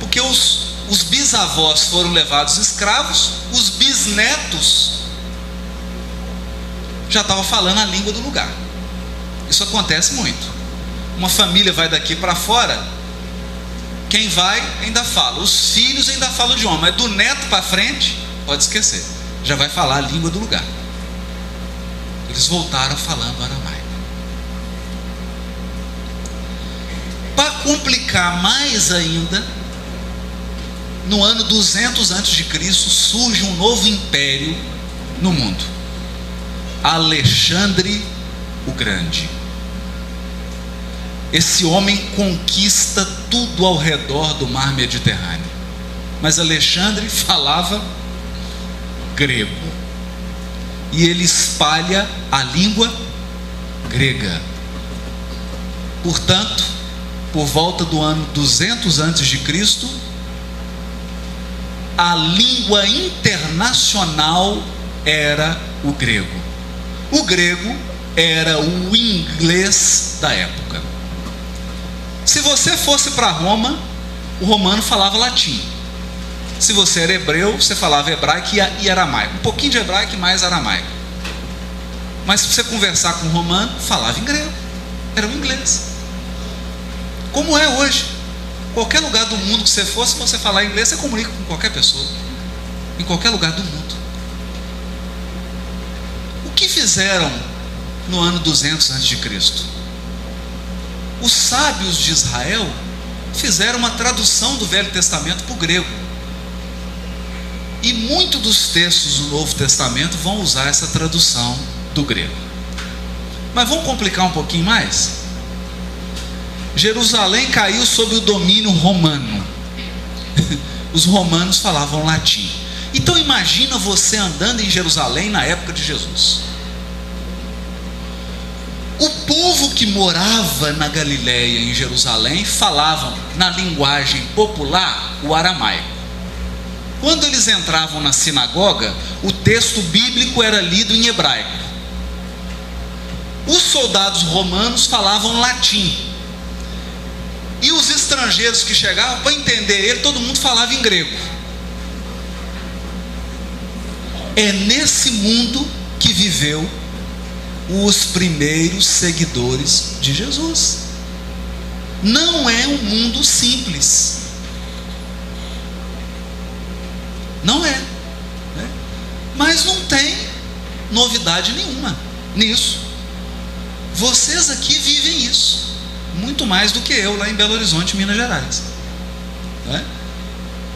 porque os bisavós foram levados escravos, os bisnetos já estavam falando a língua do lugar. Isso acontece muito. Uma família vai daqui para fora, quem vai ainda fala, os filhos ainda falam o idioma, mas do neto para frente, pode esquecer, já vai falar a língua do lugar. Eles voltaram falando aramaico. Para complicar mais ainda, no ano 200 a.C., surge um novo império no mundo: Alexandre o Grande. Esse homem conquista tudo ao redor do mar Mediterrâneo. Mas Alexandre falava grego, e ele espalha a língua grega. Portanto, por volta do ano 200 a.C., a língua internacional era o grego. O grego era o inglês da época. Se você fosse para Roma, o romano falava latim. Se você era hebreu, você falava hebraico e aramaico. Um pouquinho de hebraico e mais aramaico. Mas se você conversar com um romano, falava em grego. Era o inglês. Como é hoje. Qualquer lugar do mundo que você for, se você falar inglês, você comunica com qualquer pessoa. Em qualquer lugar do mundo. O que fizeram no ano 200 a.C.? Os sábios de Israel fizeram uma tradução do Velho Testamento para o grego. E muitos dos textos do Novo Testamento vão usar essa tradução do grego. Mas vamos complicar um pouquinho mais? Jerusalém caiu sob o domínio romano. Os romanos falavam latim. Então imagina você andando em Jerusalém na época de Jesus. O povo que morava na Galileia, em Jerusalém, falavam na linguagem popular o aramaico. Quando eles entravam na sinagoga, o texto bíblico era lido em hebraico. Os soldados romanos falavam latim. E os estrangeiros que chegavam, para entender ele, todo mundo falava em grego. É nesse mundo que viveu os primeiros seguidores de Jesus. Não é um mundo simples. Não é, né? Mas não tem novidade nenhuma nisso. Vocês aqui vivem isso muito mais do que eu lá em Belo Horizonte, Minas Gerais, né?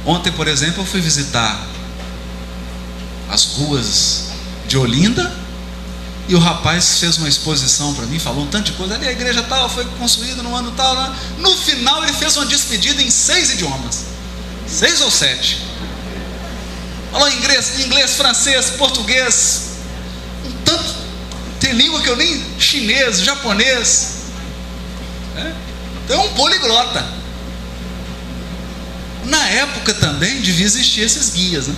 Ontem, por exemplo, eu fui visitar as ruas de Olinda, e o rapaz fez uma exposição para mim, falou um tanto de coisa. Ali a igreja tal foi construída no ano tal, né? No final ele fez uma despedida em 6 idiomas, 6 ou 7. Falou inglês, francês, português, um tanto, tem língua que eu nem, chinês, japonês, né? Então é um poliglota. Na época também devia existir esses guias, né?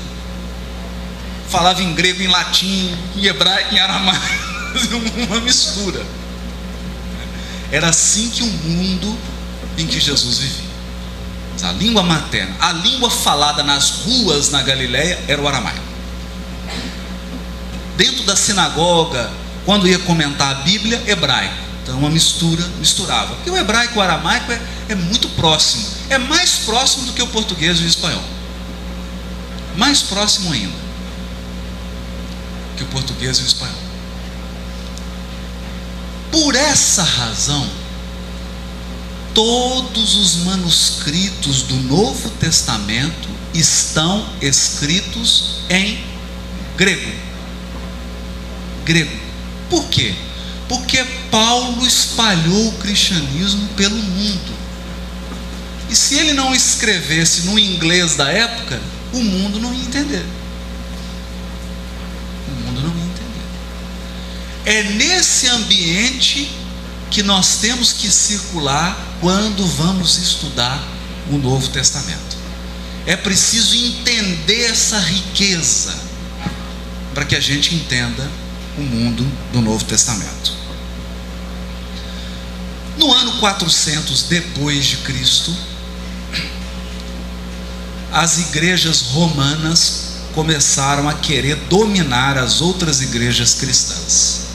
Falava em grego, em latim, em hebraico, em aramaico, uma mistura. Era assim que o mundo em que Jesus vivia. A língua materna, a língua falada nas ruas na Galileia era o aramaico. Dentro da sinagoga, quando ia comentar a Bíblia, hebraico. Então uma misturava. Porque o hebraico e o aramaico é muito próximo. É mais próximo do que o português e o espanhol. Mais próximo ainda que o português e o espanhol. Por essa razão, todos os manuscritos do Novo Testamento estão escritos em grego. Grego. Por quê? Porque Paulo espalhou o cristianismo pelo mundo. E se ele não escrevesse no inglês da época, o mundo não ia entender. É nesse ambiente que nós temos que circular quando vamos estudar o Novo Testamento. É preciso entender essa riqueza para que a gente entenda o mundo do Novo Testamento. No ano 400 depois de Cristo, as igrejas romanas começaram a querer dominar as outras igrejas cristãs.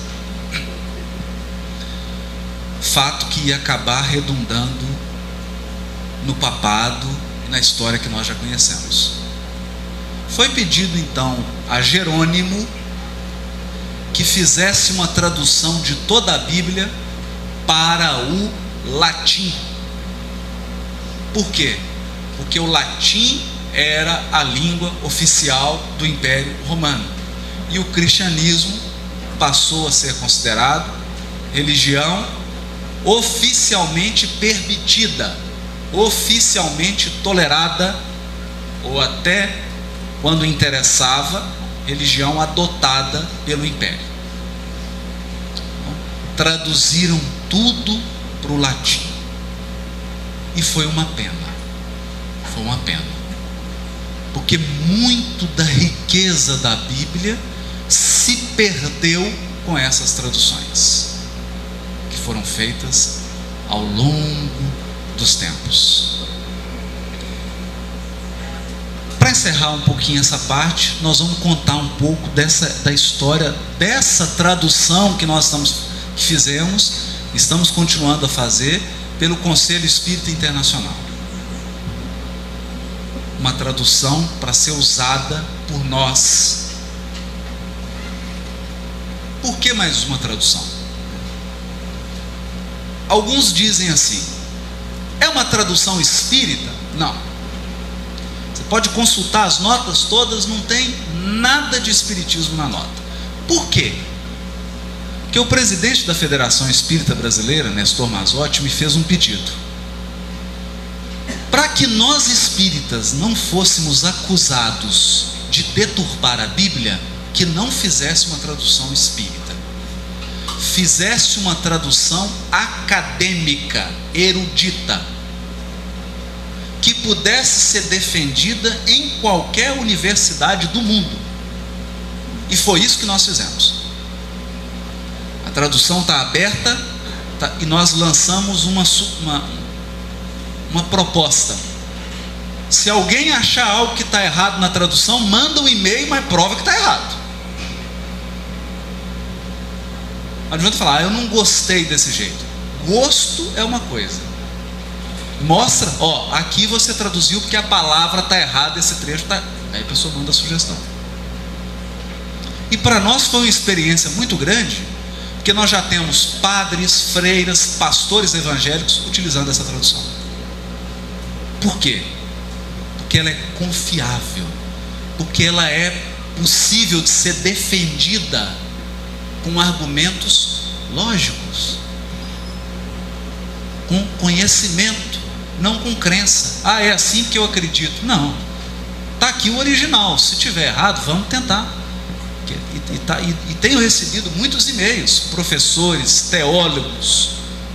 Fato que ia acabar redundando no papado e na história que nós já conhecemos. Foi pedido então a Jerônimo que fizesse uma tradução de toda a Bíblia para o latim. Por quê? Porque o latim era a língua oficial do Império Romano. E o cristianismo passou a ser considerado religião oficialmente permitida, oficialmente tolerada, ou até, quando interessava, religião adotada pelo Império. Traduziram tudo para o latim. E foi uma pena. Foi uma pena. Porque muito da riqueza da Bíblia se perdeu com essas traduções, que foram feitas ao longo dos tempos. Para encerrar um pouquinho essa parte, nós vamos contar um pouco da história dessa tradução que nós estamos continuando a fazer pelo Conselho Espírita Internacional. Uma tradução para ser usada por nós. Por que mais uma tradução? Alguns dizem assim: é uma tradução espírita? Não. Você pode consultar as notas todas, não tem nada de espiritismo na nota. Por quê? Porque o presidente da Federação Espírita Brasileira, Nestor Mazotti, me fez um pedido. Para que nós espíritas não fôssemos acusados de deturpar a Bíblia, que não fizesse uma tradução espírita, fizesse uma tradução acadêmica, erudita, que pudesse ser defendida em qualquer universidade do mundo. E foi isso que nós fizemos. A tradução está aberta, e nós lançamos uma proposta. Se alguém achar algo que está errado na tradução, manda um e-mail, mas prova que está errado. Não adianta falar: eu não gostei desse jeito. Gosto é uma coisa. Mostra, aqui você traduziu porque a palavra está errada, esse trecho está. Aí a pessoa manda a sugestão. E para nós foi uma experiência muito grande, porque nós já temos padres, freiras, pastores evangélicos utilizando essa tradução. Por quê? Porque ela é confiável, porque ela é possível de ser defendida com argumentos lógicos, com conhecimento, não com crença. É assim que eu acredito. Não, está aqui o original. Se tiver errado, vamos tentar. E tenho recebido muitos e-mails, professores, teólogos,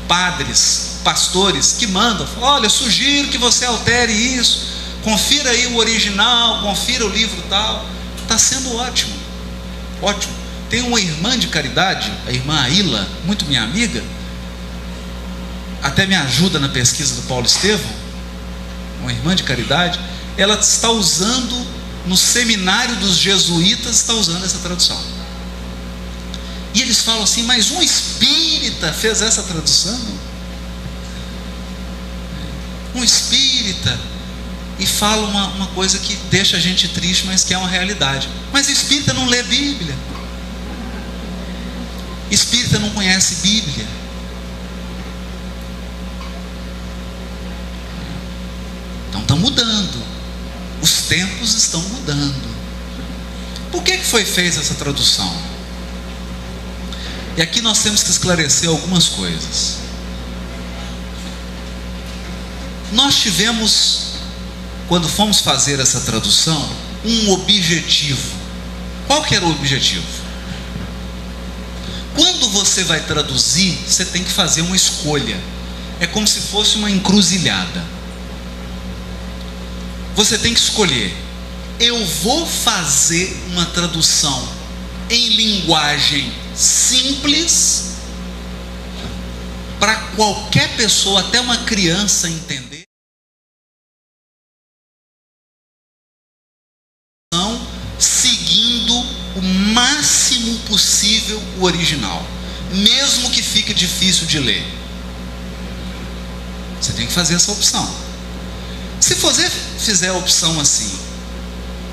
padres, pastores, que mandam: olha, sugiro que você altere isso, confira aí o original, confira o livro tal. Está sendo ótimo, ótimo. Tem uma irmã de caridade, a irmã Aila, muito minha amiga, até me ajuda na pesquisa do Paulo Estevão, uma irmã de caridade. Ela está usando, no seminário dos jesuítas, está usando essa tradução. E eles falam assim: mas um espírita fez essa tradução? Um espírita? E fala uma coisa que deixa a gente triste, mas que é uma realidade. Mas espírita não lê Bíblia. Espírita não conhece Bíblia. Então está mudando. Os tempos estão mudando. Por que foi feita essa tradução? E aqui nós temos que esclarecer algumas coisas. Nós tivemos, quando fomos fazer essa tradução, um objetivo. Qual que era o objetivo? Quando você vai traduzir, você tem que fazer uma escolha. É como se fosse uma encruzilhada. Você tem que escolher: eu vou fazer uma tradução em linguagem simples, para qualquer pessoa, até uma criança, entender, seguindo o máximo possível o original, mesmo que fique difícil de ler. Você tem que fazer essa opção. Se você fizer a opção assim: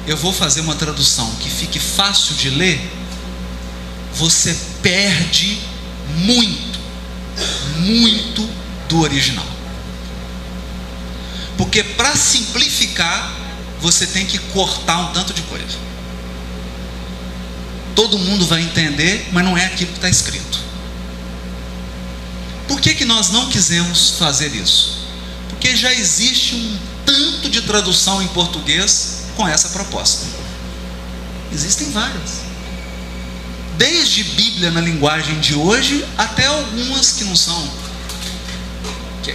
eu vou fazer uma tradução que fique fácil de ler, você perde muito, muito do original. Porque para simplificar, você tem que cortar um tanto de coisa. Todo mundo vai entender, mas não é aquilo que está escrito. Por que nós não quisemos fazer isso? Porque já existe um tanto de tradução em português com essa proposta. Existem várias. Desde Bíblia na linguagem de hoje, até algumas que não são.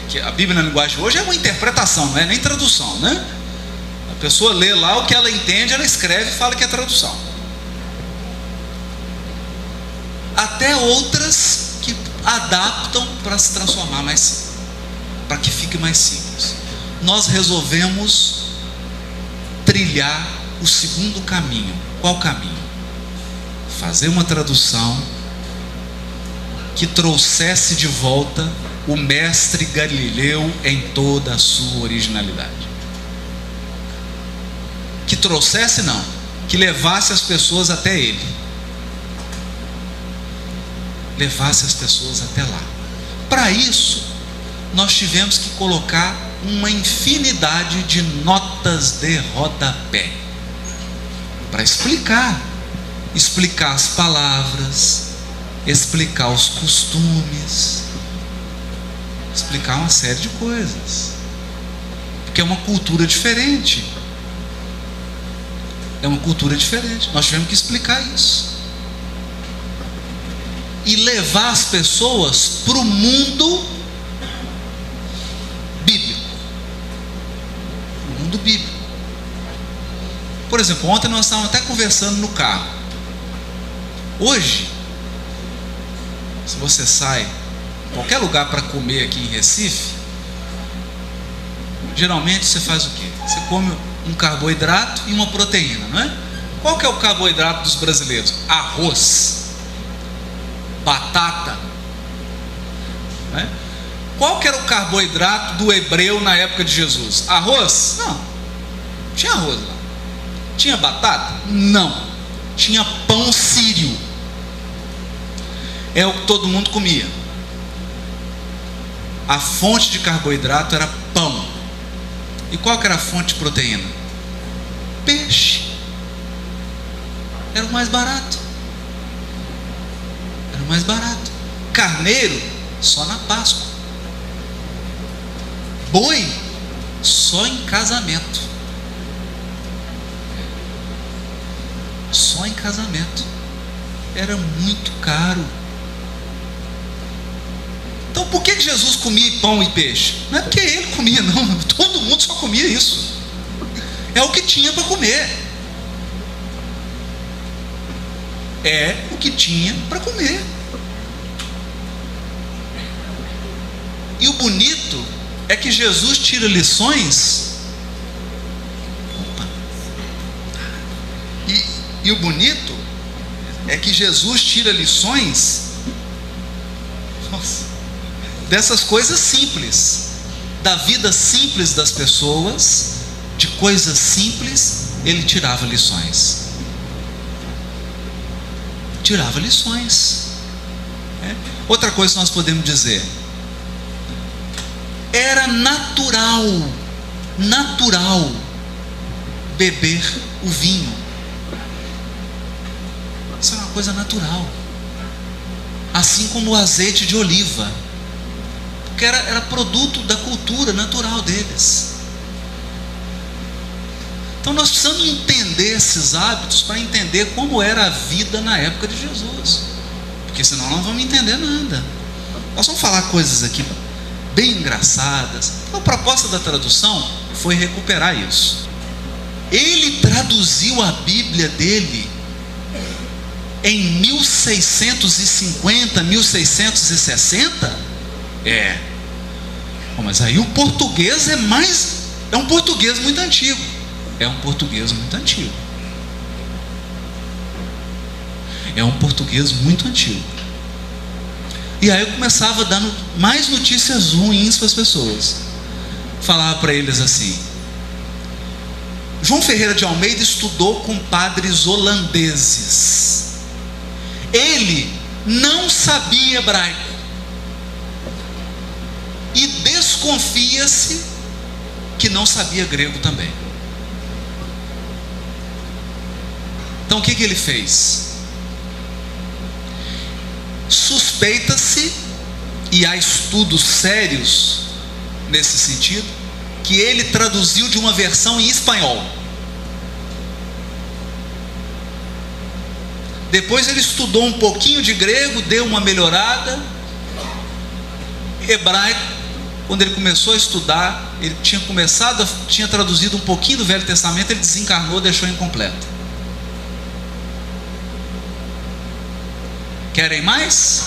Que a Bíblia na linguagem de hoje é uma interpretação, não é nem tradução, né? A pessoa lê lá o que ela entende, ela escreve e fala que é tradução. Até outras que adaptam para se transformar mais, para que fique mais simples. Nós resolvemos trilhar o segundo caminho. Qual caminho? Fazer uma tradução que trouxesse de volta o mestre Galileu em toda a sua originalidade. Que trouxesse não, que levasse as pessoas até ele. Levasse as pessoas até lá. Para isso, nós tivemos que colocar uma infinidade de notas de rodapé para explicar as palavras, explicar os costumes, explicar uma série de coisas, porque é uma cultura diferente. É uma cultura diferente. Nós tivemos que explicar isso e levar as pessoas para o mundo bíblico. O mundo bíblico. Por exemplo, ontem nós estávamos até conversando no carro. Hoje, se você sai em qualquer lugar para comer aqui em Recife, geralmente você faz o quê? Você come um carboidrato e uma proteína, não é? Qual que é o carboidrato dos brasileiros? Arroz, batata, não é? Qual que era o carboidrato do hebreu na época de Jesus? Arroz? Não, tinha arroz lá. Tinha batata? Não. Tinha pão sírio. É o que todo mundo comia. A fonte de carboidrato era pão. E qual que era a fonte de proteína? Peixe. Era o mais barato. Era o mais barato. Carneiro, só na Páscoa. Boi, só em casamento. Só em casamento. Era muito caro. Então por que Jesus comia pão e peixe? Não é porque ele comia, não. Todo mundo só comia isso. É o que tinha para comer. É o que tinha para comer. E o bonito é que Jesus tira lições. E o bonito é que Jesus tira lições, dessas coisas simples, da vida simples das pessoas, de coisas simples, ele tirava lições. Tirava lições. Outra coisa que nós podemos dizer: era natural beber o vinho. Isso é uma coisa natural. Assim como o azeite de oliva, porque era produto da cultura natural deles. Então nós precisamos entender esses hábitos para entender como era a vida na época de Jesus, porque senão não vamos entender nada. Nós vamos falar coisas aqui bem engraçadas. Então, a proposta da tradução foi recuperar isso. Ele traduziu a Bíblia dele em 1650, 1660? Mas aí o português é um português muito antigo. É um português muito antigo. É um português muito antigo. E aí eu começava dando mais notícias ruins para as pessoas. Falava para eles assim: João Ferreira de Almeida estudou com padres holandeses. Ele não sabia hebraico. E desconfia-se que não sabia grego também. Então o que ele fez? Suspeita-se, e há estudos sérios nesse sentido, que ele traduziu de uma versão em espanhol. Depois ele estudou um pouquinho de grego, deu uma melhorada. Hebraico, quando ele começou a estudar, ele tinha traduzido um pouquinho do Velho Testamento, ele desencarnou, deixou incompleto. Querem mais?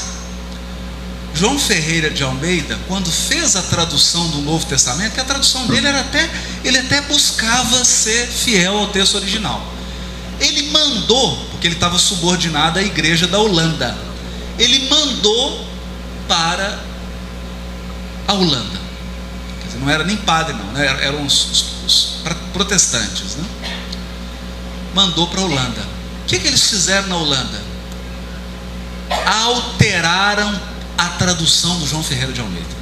João Ferreira de Almeida, quando fez a tradução do Novo Testamento, que a tradução dele ele até buscava ser fiel ao texto original. Ele mandou, porque ele estava subordinado à igreja da Holanda, ele mandou para a Holanda. Quer dizer, não era nem padre não, né? Eram os protestantes, né? Mandou para a Holanda. O que eles fizeram na Holanda? Alteraram a tradução do João Ferreira de Almeida,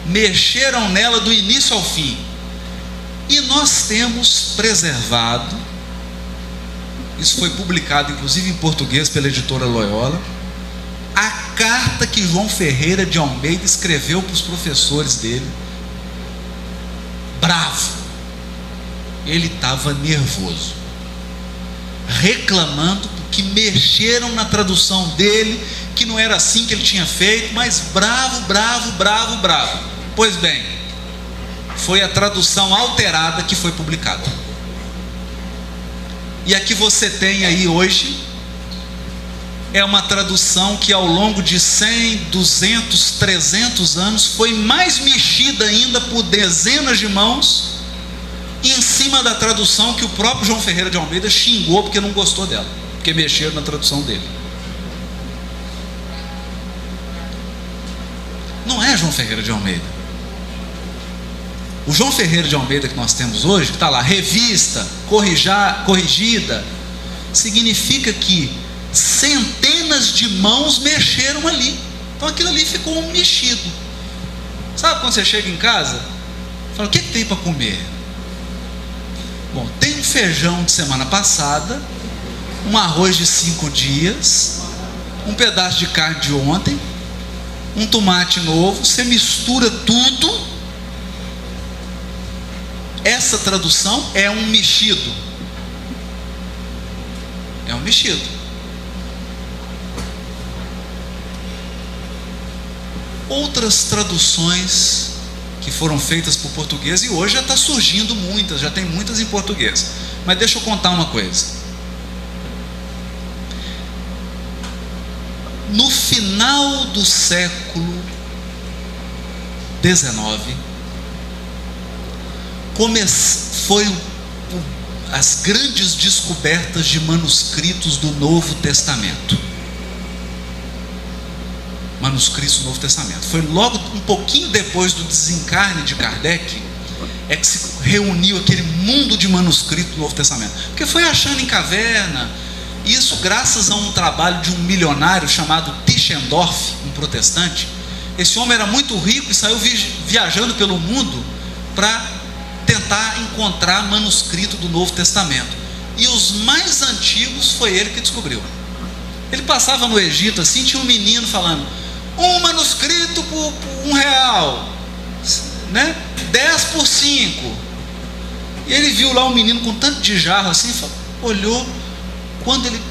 mexeram nela do início ao fim, e nós temos preservado. Isso foi publicado inclusive em português pela editora Loyola, a carta que João Ferreira de Almeida escreveu para os professores dele, bravo. Ele estava nervoso, reclamando porque mexeram na tradução dele, que não era assim que ele tinha feito, mas bravo. Pois bem, foi a tradução alterada que foi publicada. E a que você tem aí hoje é uma tradução que ao longo de 100, 200, 300 anos foi mais mexida ainda por dezenas de mãos, em cima da tradução que o próprio João Ferreira de Almeida xingou porque não gostou dela, porque mexeram na tradução dele. Não é João Ferreira de Almeida. O João Ferreira de Almeida que nós temos hoje, que está lá, revista, corrigida, significa que centenas de mãos mexeram ali. Então aquilo ali ficou mexido. Sabe quando você chega em casa, fala, o que tem para comer? Bom, tem um feijão de semana passada, um arroz de 5 dias, um pedaço de carne de ontem, um tomate novo, você mistura tudo. Essa tradução é um mexido. É um mexido. Outras traduções que foram feitas por português, e hoje já está surgindo muitas, já tem muitas em português. Mas deixa eu contar uma coisa. No final do século XIX, foi as grandes descobertas de manuscritos do Novo Testamento. Manuscritos do Novo Testamento. Foi logo um pouquinho depois do desencarne de Kardec, é que se reuniu aquele mundo de manuscritos do Novo Testamento. Porque foi achando em caverna. Isso graças a um trabalho de um milionário chamado Tischendorf, um protestante. Esse homem era muito rico e saiu viajando pelo mundo para tentar encontrar manuscrito do Novo Testamento. E os mais antigos foi ele que descobriu. Ele passava no Egito assim, tinha um menino falando, um manuscrito por R$1, né? 10 por 5. E ele viu lá um menino com tanto de jarro assim, olhou, quando ele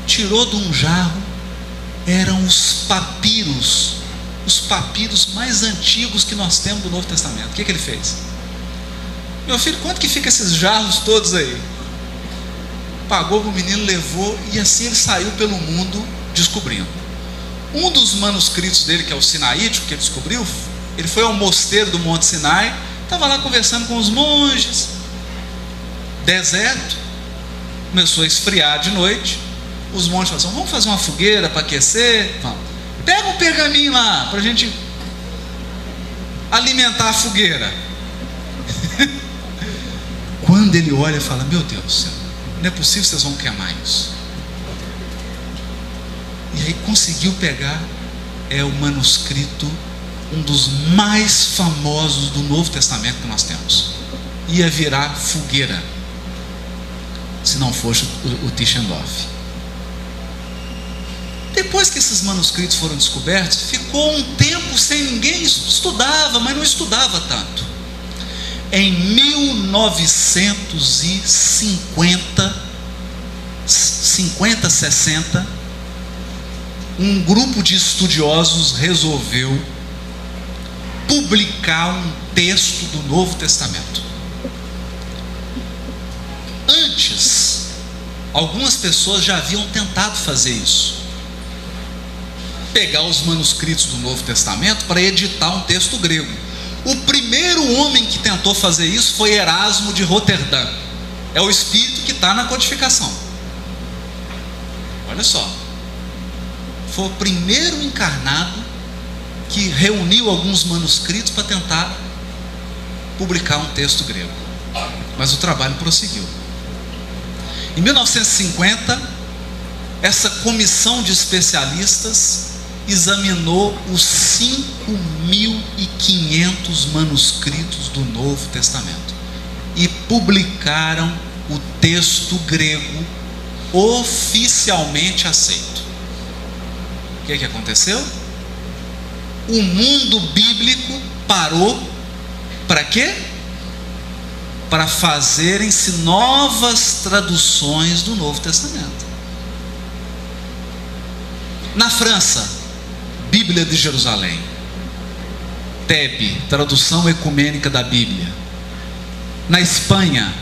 tirou de um jarro, eram os papiros mais antigos que nós temos do Novo Testamento. O que ele fez? Meu filho, quanto que fica esses jarros todos aí? Pagou para o menino, levou, e assim ele saiu pelo mundo descobrindo. Um dos manuscritos dele, que é o Sinaítico, que ele descobriu, ele foi ao mosteiro do Monte Sinai, estava lá conversando com os monges, deserto, começou a esfriar de noite, os monges falaram assim, vamos fazer uma fogueira para aquecer? Vamos. Pega um pergaminho lá, para a gente alimentar a fogueira. Quando ele olha e fala, meu Deus do céu, não é possível que vocês vão queimar isso. E aí conseguiu pegar, o manuscrito, um dos mais famosos do Novo Testamento que nós temos. Ia virar fogueira. se não fosse o Tischendorf. Depois que esses manuscritos foram descobertos, ficou um tempo sem ninguém estudava, mas não estudava tanto. Em 1960, um grupo de estudiosos resolveu publicar um texto do Novo Testamento. Antes, algumas pessoas já haviam tentado fazer isso. Pegar os manuscritos do Novo Testamento para editar um texto grego. O primeiro homem que tentou fazer isso foi Erasmo de Roterdã. É o espírito que está na codificação. Olha só. Foi o primeiro encarnado que reuniu alguns manuscritos para tentar publicar um texto grego. Mas o trabalho prosseguiu. Em 1950, essa comissão de especialistas examinou os 5.500 manuscritos do Novo Testamento e publicaram o texto grego oficialmente aceito. O que aconteceu? O mundo bíblico parou para quê? Para fazerem-se novas traduções do Novo Testamento. Na França, Bíblia de Jerusalém. TEB, tradução ecumênica da Bíblia. Na Espanha,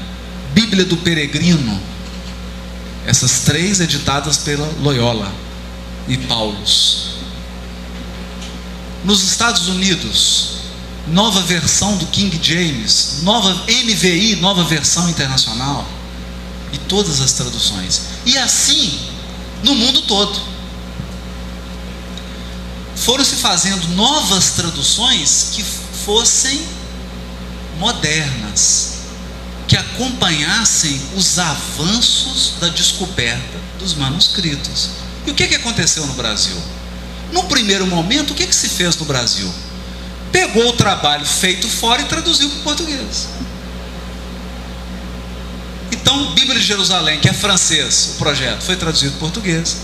Bíblia do Peregrino. Essas três editadas pela Loyola e Paulus. Nos Estados Unidos, nova versão do King James, nova NVI, nova versão internacional, e todas as traduções. E assim, no mundo todo. Foram se fazendo novas traduções que fossem modernas, que acompanhassem os avanços da descoberta dos manuscritos. E o que aconteceu no Brasil? No primeiro momento, o que se fez no Brasil? Pegou o trabalho feito fora e traduziu para o português. Então, Bíblia de Jerusalém, que é francês, o projeto, foi traduzido para português.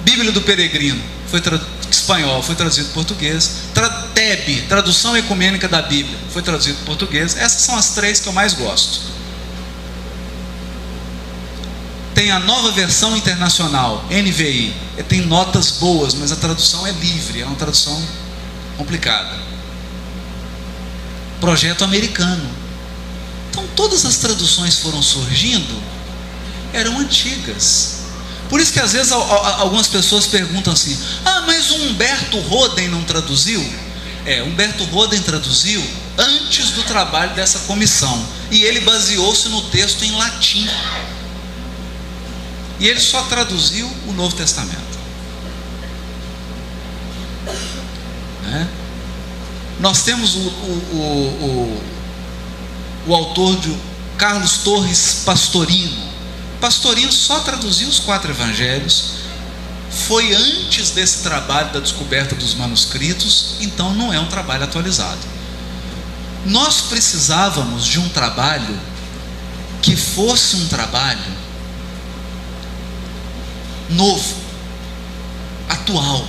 Bíblia do Peregrino, espanhol, foi traduzido para português. TEB, tradução ecumênica da Bíblia, foi traduzido para português. Essas são as três que eu mais gosto. Tem a nova versão internacional, NVI, tem notas boas, mas a tradução é livre, é uma tradução complicada. Projeto americano. Então todas as traduções foram surgindo, eram antigas. Por isso que às vezes algumas pessoas perguntam assim: ah, mas o Humberto Roden não traduziu? Humberto Roden traduziu antes do trabalho dessa comissão, e ele baseou-se no texto em latim, e ele só traduziu o Novo Testamento. Nós temos o autor de Carlos Torres Pastorino. Pastorino só traduziu os 4 evangelhos. Foi antes desse trabalho da descoberta dos manuscritos, então não é um trabalho atualizado. Nós precisávamos de um trabalho que fosse um trabalho novo, atual,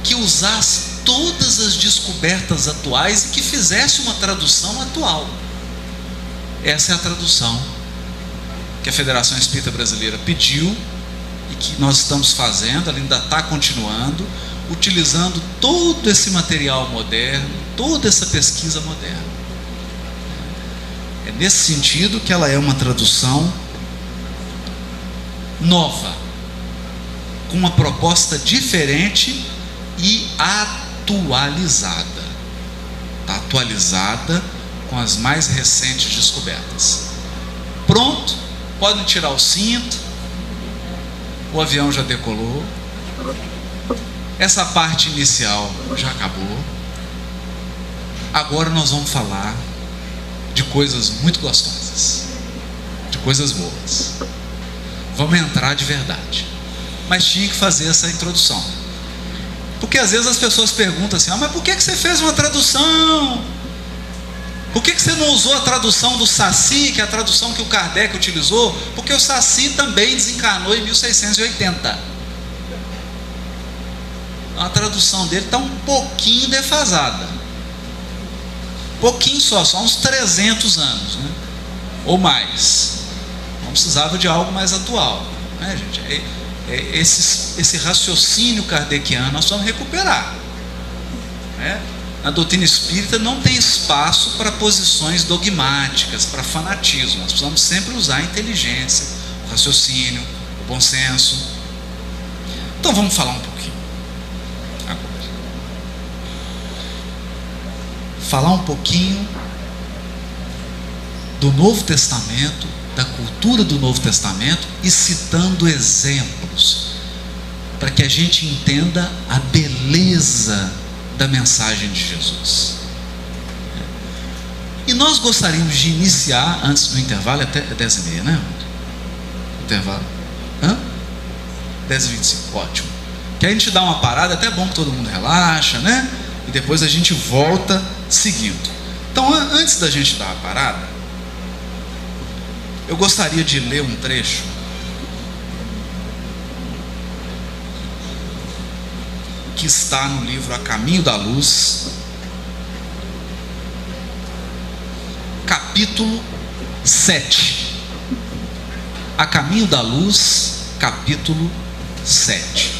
que usasse todas as descobertas atuais e que fizesse uma tradução atual. Essa é a tradução que a Federação Espírita Brasileira pediu e que nós estamos fazendo, ela ainda está continuando, utilizando todo esse material moderno, toda essa pesquisa moderna. É nesse sentido que ela é uma tradução nova, com uma proposta diferente e atualizada. Está atualizada com as mais recentes descobertas. Pronto, podem tirar o cinto, o avião já decolou, essa parte inicial já acabou. Agora nós vamos falar de coisas muito gostosas, de coisas boas. Vamos entrar de verdade. Mas tinha que fazer essa introdução, porque às vezes as pessoas perguntam assim: ah, mas por que você fez uma tradução? Por que você não usou a tradução do Saci, que é a tradução que o Kardec utilizou? Porque o Saci também desencarnou em 1680. A tradução dele está um pouquinho defasada. Pouquinho só uns 300 anos, né? Ou mais. Não precisava de algo mais atual, né, gente? Esse raciocínio kardeciano nós vamos recuperar, né? Na doutrina espírita não tem espaço para posições dogmáticas, para fanatismo. Nós precisamos sempre usar a inteligência, o raciocínio, o bom senso. Então vamos falar um pouquinho agora. Falar um pouquinho do Novo Testamento, da cultura do Novo Testamento, e citando exemplos, para que a gente entenda a beleza da mensagem de Jesus. E nós gostaríamos de iniciar, antes do intervalo, até 10h30, né? Intervalo? 10h25, ótimo. Que a gente dá uma parada, até é bom que todo mundo relaxa, né? E depois a gente volta seguindo. Então, antes da gente dar a parada, eu gostaria de ler um trecho que está no livro A Caminho da Luz, capítulo 7. A Caminho da Luz, capítulo 7.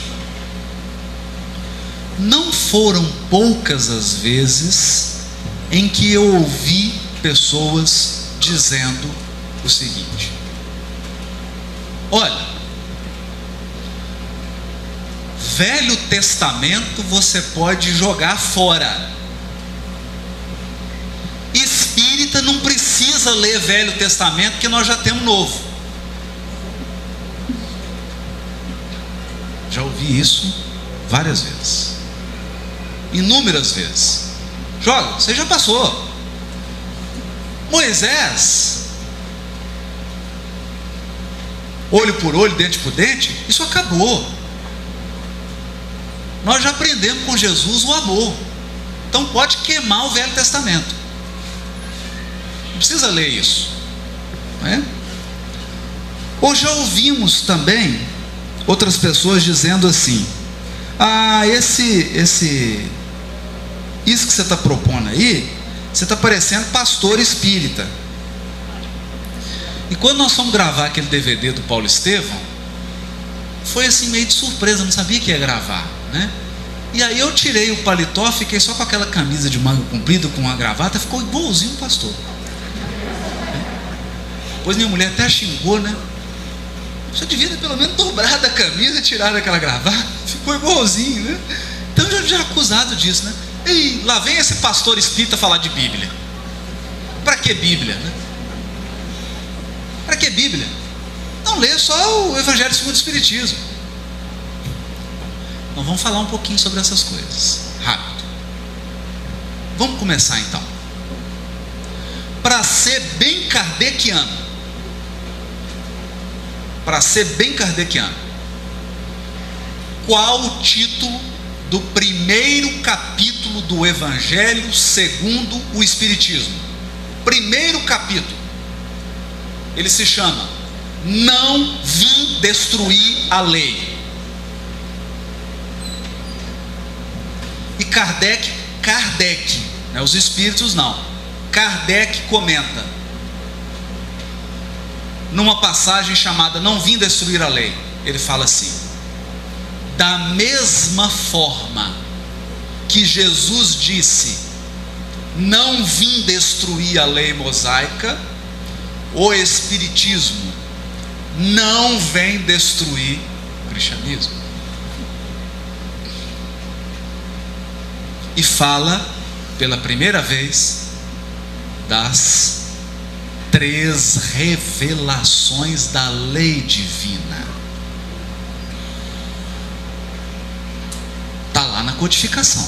Não foram poucas as vezes em que eu ouvi pessoas dizendo o seguinte: olha, Velho Testamento você pode jogar fora. Espírita não precisa ler Velho Testamento, porque nós já temos Novo. Já ouvi isso várias vezes, inúmeras vezes. Joga, você já passou. Moisés, olho por olho, dente por dente, isso acabou. Nós já aprendemos com Jesus o amor. Então pode queimar o Velho Testamento. Não precisa ler isso, não é? Ou já ouvimos também outras pessoas dizendo assim: isso que você está propondo aí, você está parecendo pastor espírita. E quando nós fomos gravar aquele DVD do Paulo Estevão, foi assim meio de surpresa, não sabia que ia gravar, né? E aí eu tirei o paletó, fiquei só com aquela camisa de manga comprida, com uma gravata, ficou igualzinho o pastor. Depois minha mulher até xingou, né? Você devia ter pelo menos dobrado a camisa e tirado aquela gravata, ficou igualzinho, né? Então já acusado disso, né? E lá vem esse pastor espírita falar de Bíblia. Para que Bíblia, né? Para que Bíblia? Não lê só o Evangelho segundo o Espiritismo. Nós vamos falar um pouquinho sobre essas coisas, rápido. Vamos começar então. Para ser bem kardeciano, qual o título do primeiro capítulo do Evangelho segundo o Espiritismo? Primeiro capítulo. Ele se chama Não Vim Destruir a Lei. E Kardec, né? Os espíritos não. Kardec comenta numa passagem chamada Não Vim Destruir a Lei. Ele fala assim: da mesma forma que Jesus disse não vim destruir a lei mosaica, o Espiritismo não vem destruir o cristianismo. E fala pela primeira vez das 3 revelações da lei divina. Está lá na codificação,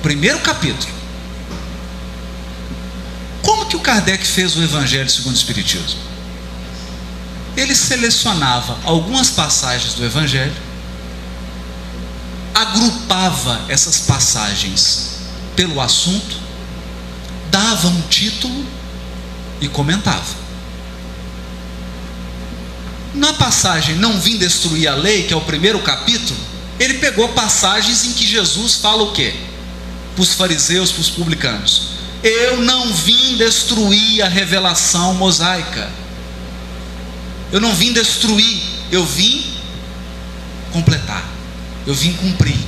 primeiro capítulo. Como que o Kardec fez o Evangelho segundo o Espiritismo? Ele selecionava algumas passagens do Evangelho, agrupava essas passagens pelo assunto, dava um título e comentava. Na passagem "não vim destruir a lei", que é o primeiro capítulo, ele pegou passagens em que Jesus fala o quê? Para os fariseus, para os publicanos: eu não vim destruir a revelação mosaica, eu não vim destruir, eu vim completar, eu vim cumprir.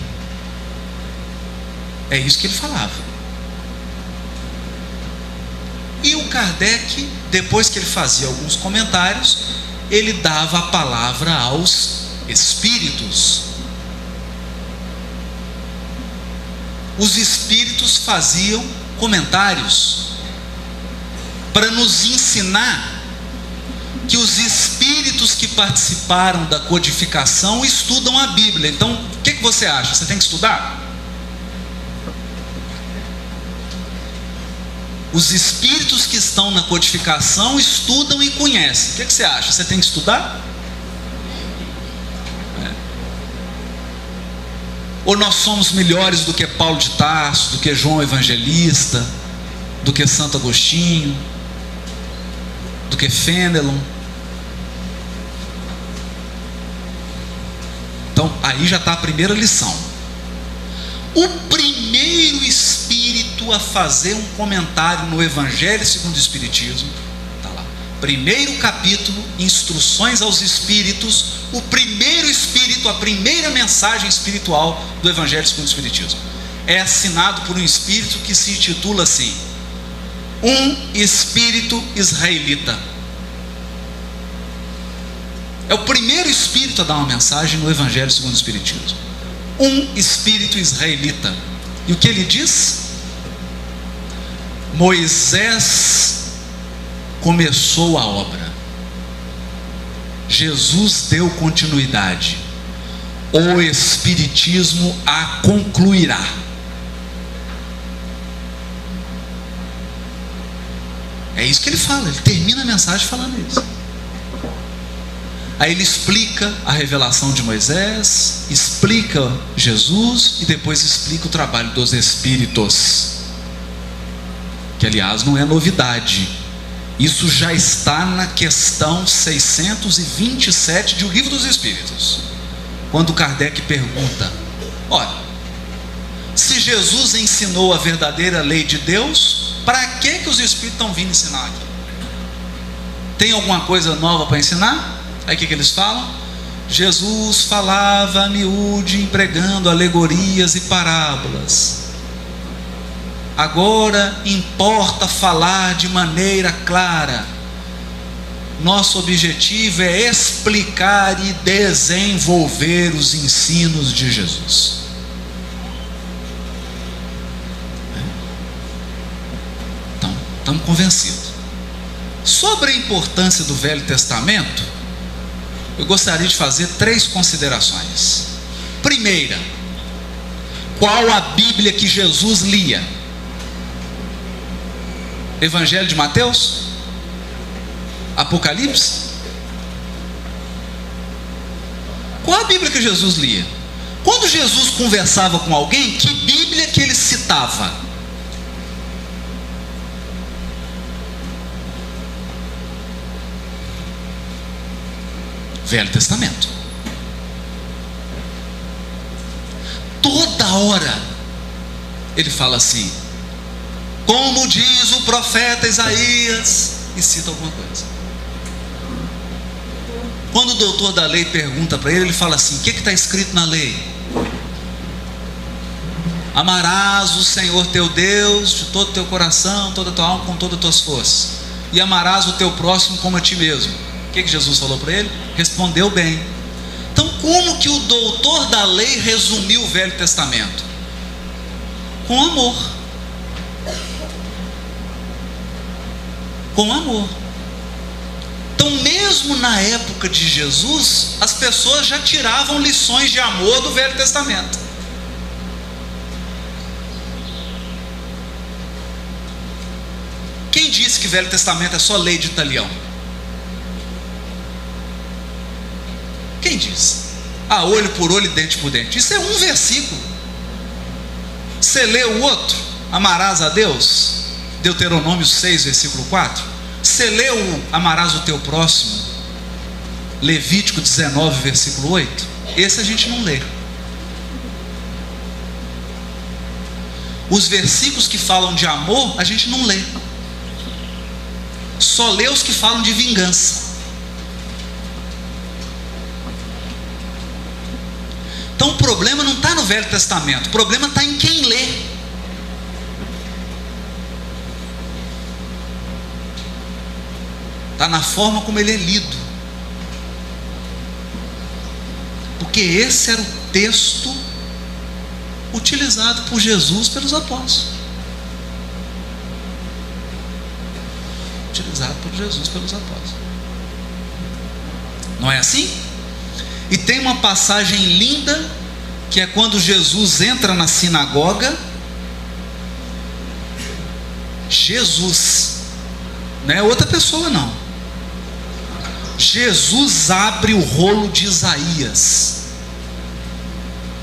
É isso que ele falava. E o Kardec, depois que ele fazia alguns comentários, ele dava a palavra aos espíritos. Os espíritos faziam comentários para nos ensinar que os espíritos que participaram da codificação estudam a Bíblia. Então, o que você acha? Você tem que estudar? Os espíritos que estão na codificação estudam e conhecem. O que você acha? Você tem que estudar? Ou nós somos melhores do que Paulo de Tarso, do que João Evangelista, do que Santo Agostinho, do que Fenelon? Então, aí já está a primeira lição. O primeiro espírito a fazer um comentário no Evangelho segundo o Espiritismo, está lá, primeiro capítulo, Instruções aos Espíritos. O primeiro espírito, a primeira mensagem espiritual do Evangelho segundo o Espiritismo, é assinado por um espírito que se intitula assim: um espírito israelita. É o primeiro espírito a dar uma mensagem no Evangelho segundo o Espiritismo. Um espírito israelita. E o que ele diz? Moisés começou a obra, Jesus deu continuidade, o Espiritismo a concluirá. É isso que ele fala, ele termina a mensagem falando isso. Aí ele explica a revelação de Moisés, explica Jesus e depois explica o trabalho dos Espíritos, que aliás não é novidade. Isso já está na questão 627 de O Livro dos Espíritos, quando Kardec pergunta: olha, se Jesus ensinou a verdadeira lei de Deus, para que os Espíritos estão vindo ensinar aqui? Tem alguma coisa nova para ensinar? Aí o que eles falam? Jesus falava a miúde, empregando alegorias e parábolas. Agora importa falar de maneira clara. Nosso objetivo é explicar e desenvolver os ensinos de Jesus. Então, estamos convencidos. Sobre a importância do Velho Testamento, eu gostaria de fazer 3 considerações. Primeira, qual a Bíblia que Jesus lia? Evangelho de Mateus? Apocalipse? Qual a Bíblia que Jesus lia? Quando Jesus conversava com alguém, que Bíblia que ele citava? Velho Testamento. Toda hora ele fala assim: como diz o profeta Isaías, e cita alguma coisa. Quando o doutor da lei pergunta para ele, ele fala assim: o que está escrito na lei? Amarás o Senhor teu Deus de todo o teu coração, toda a tua alma, com todas as tuas forças, e amarás o teu próximo como a ti mesmo. O que Jesus falou para ele? Respondeu bem. Então, como que o doutor da lei resumiu o Velho Testamento? Com amor. Com amor. Então, mesmo na época de Jesus, as pessoas já tiravam lições de amor do Velho Testamento. Quem disse que o Velho Testamento é só lei de talião? Quem diz? Ah, olho por olho e dente por dente. Isso é um versículo. Você lê o outro: amarás a Deus Deuteronômio 6, versículo 4? Você leu amarás o teu próximo? Levítico 19, versículo 8? Esse a gente não lê. Os versículos que falam de amor, a gente não lê. Só lê os que falam de vingança. Então o problema não está no Velho Testamento, o problema está em quem lê. Está na forma como ele é lido. Porque esse era o texto utilizado por Jesus pelos apóstolos. Utilizado por Jesus pelos apóstolos. Não é assim? E tem uma passagem linda, que é quando Jesus entra na sinagoga. Jesus, não é outra pessoa não. Jesus abre o rolo de Isaías.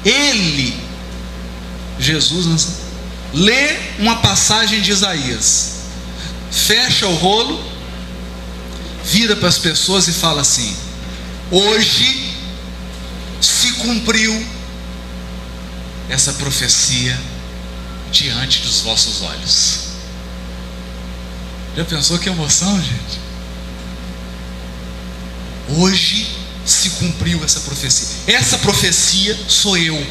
Ele, Jesus, lê uma passagem de Isaías, fecha o rolo, vira para as pessoas e fala assim: hoje se cumpriu essa profecia diante dos vossos olhos. Já pensou que emoção, gente? Hoje se cumpriu essa profecia. Essa profecia sou eu.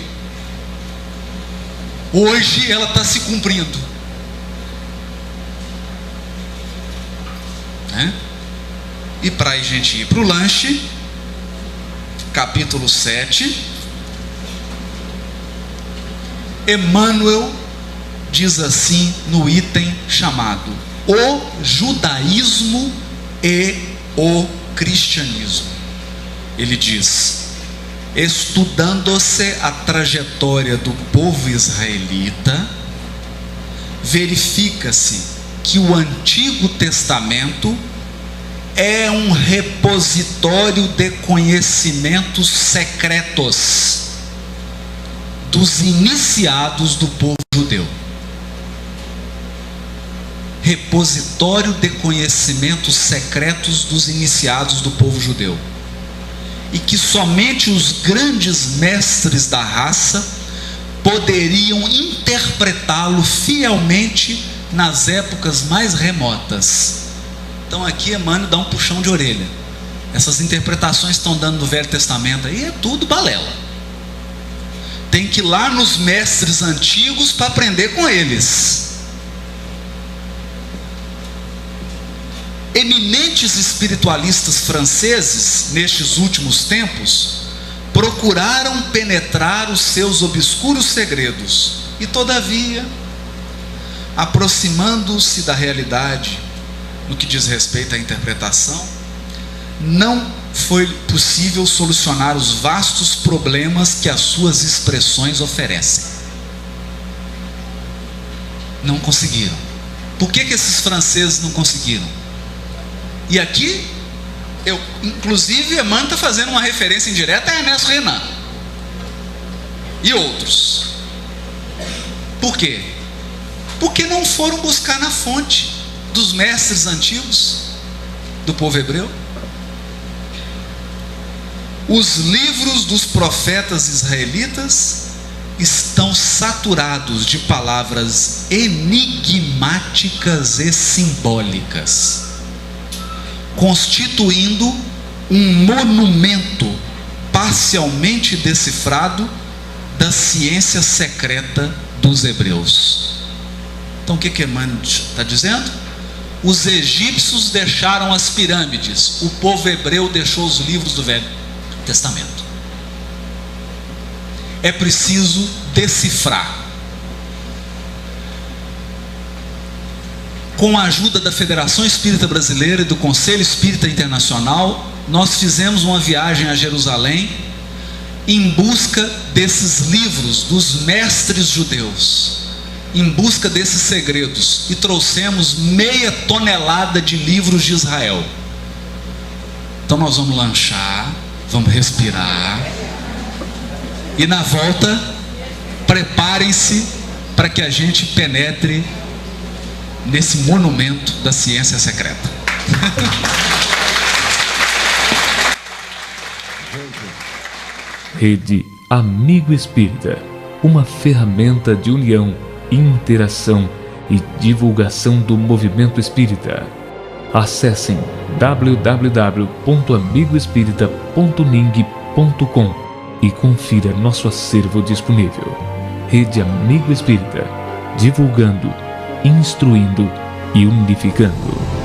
Hoje ela está se cumprindo. E para a gente ir para o lanche, capítulo 7, Emmanuel diz assim no item chamado O Judaísmo e o Cristianismo. Ele diz: estudando-se a trajetória do povo israelita, verifica-se que o Antigo Testamento é um repositório de conhecimentos secretos dos iniciados do povo judeu. Repositório de conhecimentos secretos dos iniciados do povo judeu. E que somente os grandes mestres da raça poderiam interpretá-lo fielmente nas épocas mais remotas. Então aqui Emmanuel dá um puxão de orelha. Essas interpretações estão dando no Velho Testamento aí, é tudo balela. Tem que ir lá nos mestres antigos para aprender com eles. Eminentes espiritualistas franceses, nestes últimos tempos, procuraram penetrar os seus obscuros segredos e, todavia, aproximando-se da realidade no que diz respeito à interpretação, não foi possível solucionar os vastos problemas que as suas expressões oferecem. Não conseguiram. Por que esses franceses não conseguiram? E aqui, inclusive, Emmanuel está fazendo uma referência indireta a Ernesto Renan e outros. Por quê? Porque não foram buscar na fonte dos mestres antigos do povo hebreu. Os livros dos profetas israelitas estão saturados de palavras enigmáticas e simbólicas, constituindo um monumento parcialmente decifrado da ciência secreta dos hebreus. Então o que Emmanuel está dizendo? Os egípcios deixaram as pirâmides, o povo hebreu deixou os livros do Velho Testamento. É preciso decifrar. Com a ajuda da Federação Espírita Brasileira e do Conselho Espírita Internacional, nós fizemos uma viagem a Jerusalém em busca desses livros dos mestres judeus, em busca desses segredos, e trouxemos 0,5 tonelada de livros de Israel. Então nós vamos lanchar, vamos respirar, e na volta preparem-se para que a gente penetre nesse monumento da ciência secreta. Rede Amigo Espírita, uma ferramenta de união, interação e divulgação do movimento espírita. Acessem www.amigoespírita.ning.com e confira nosso acervo disponível. Rede Amigo Espírita, divulgando, instruindo e unificando.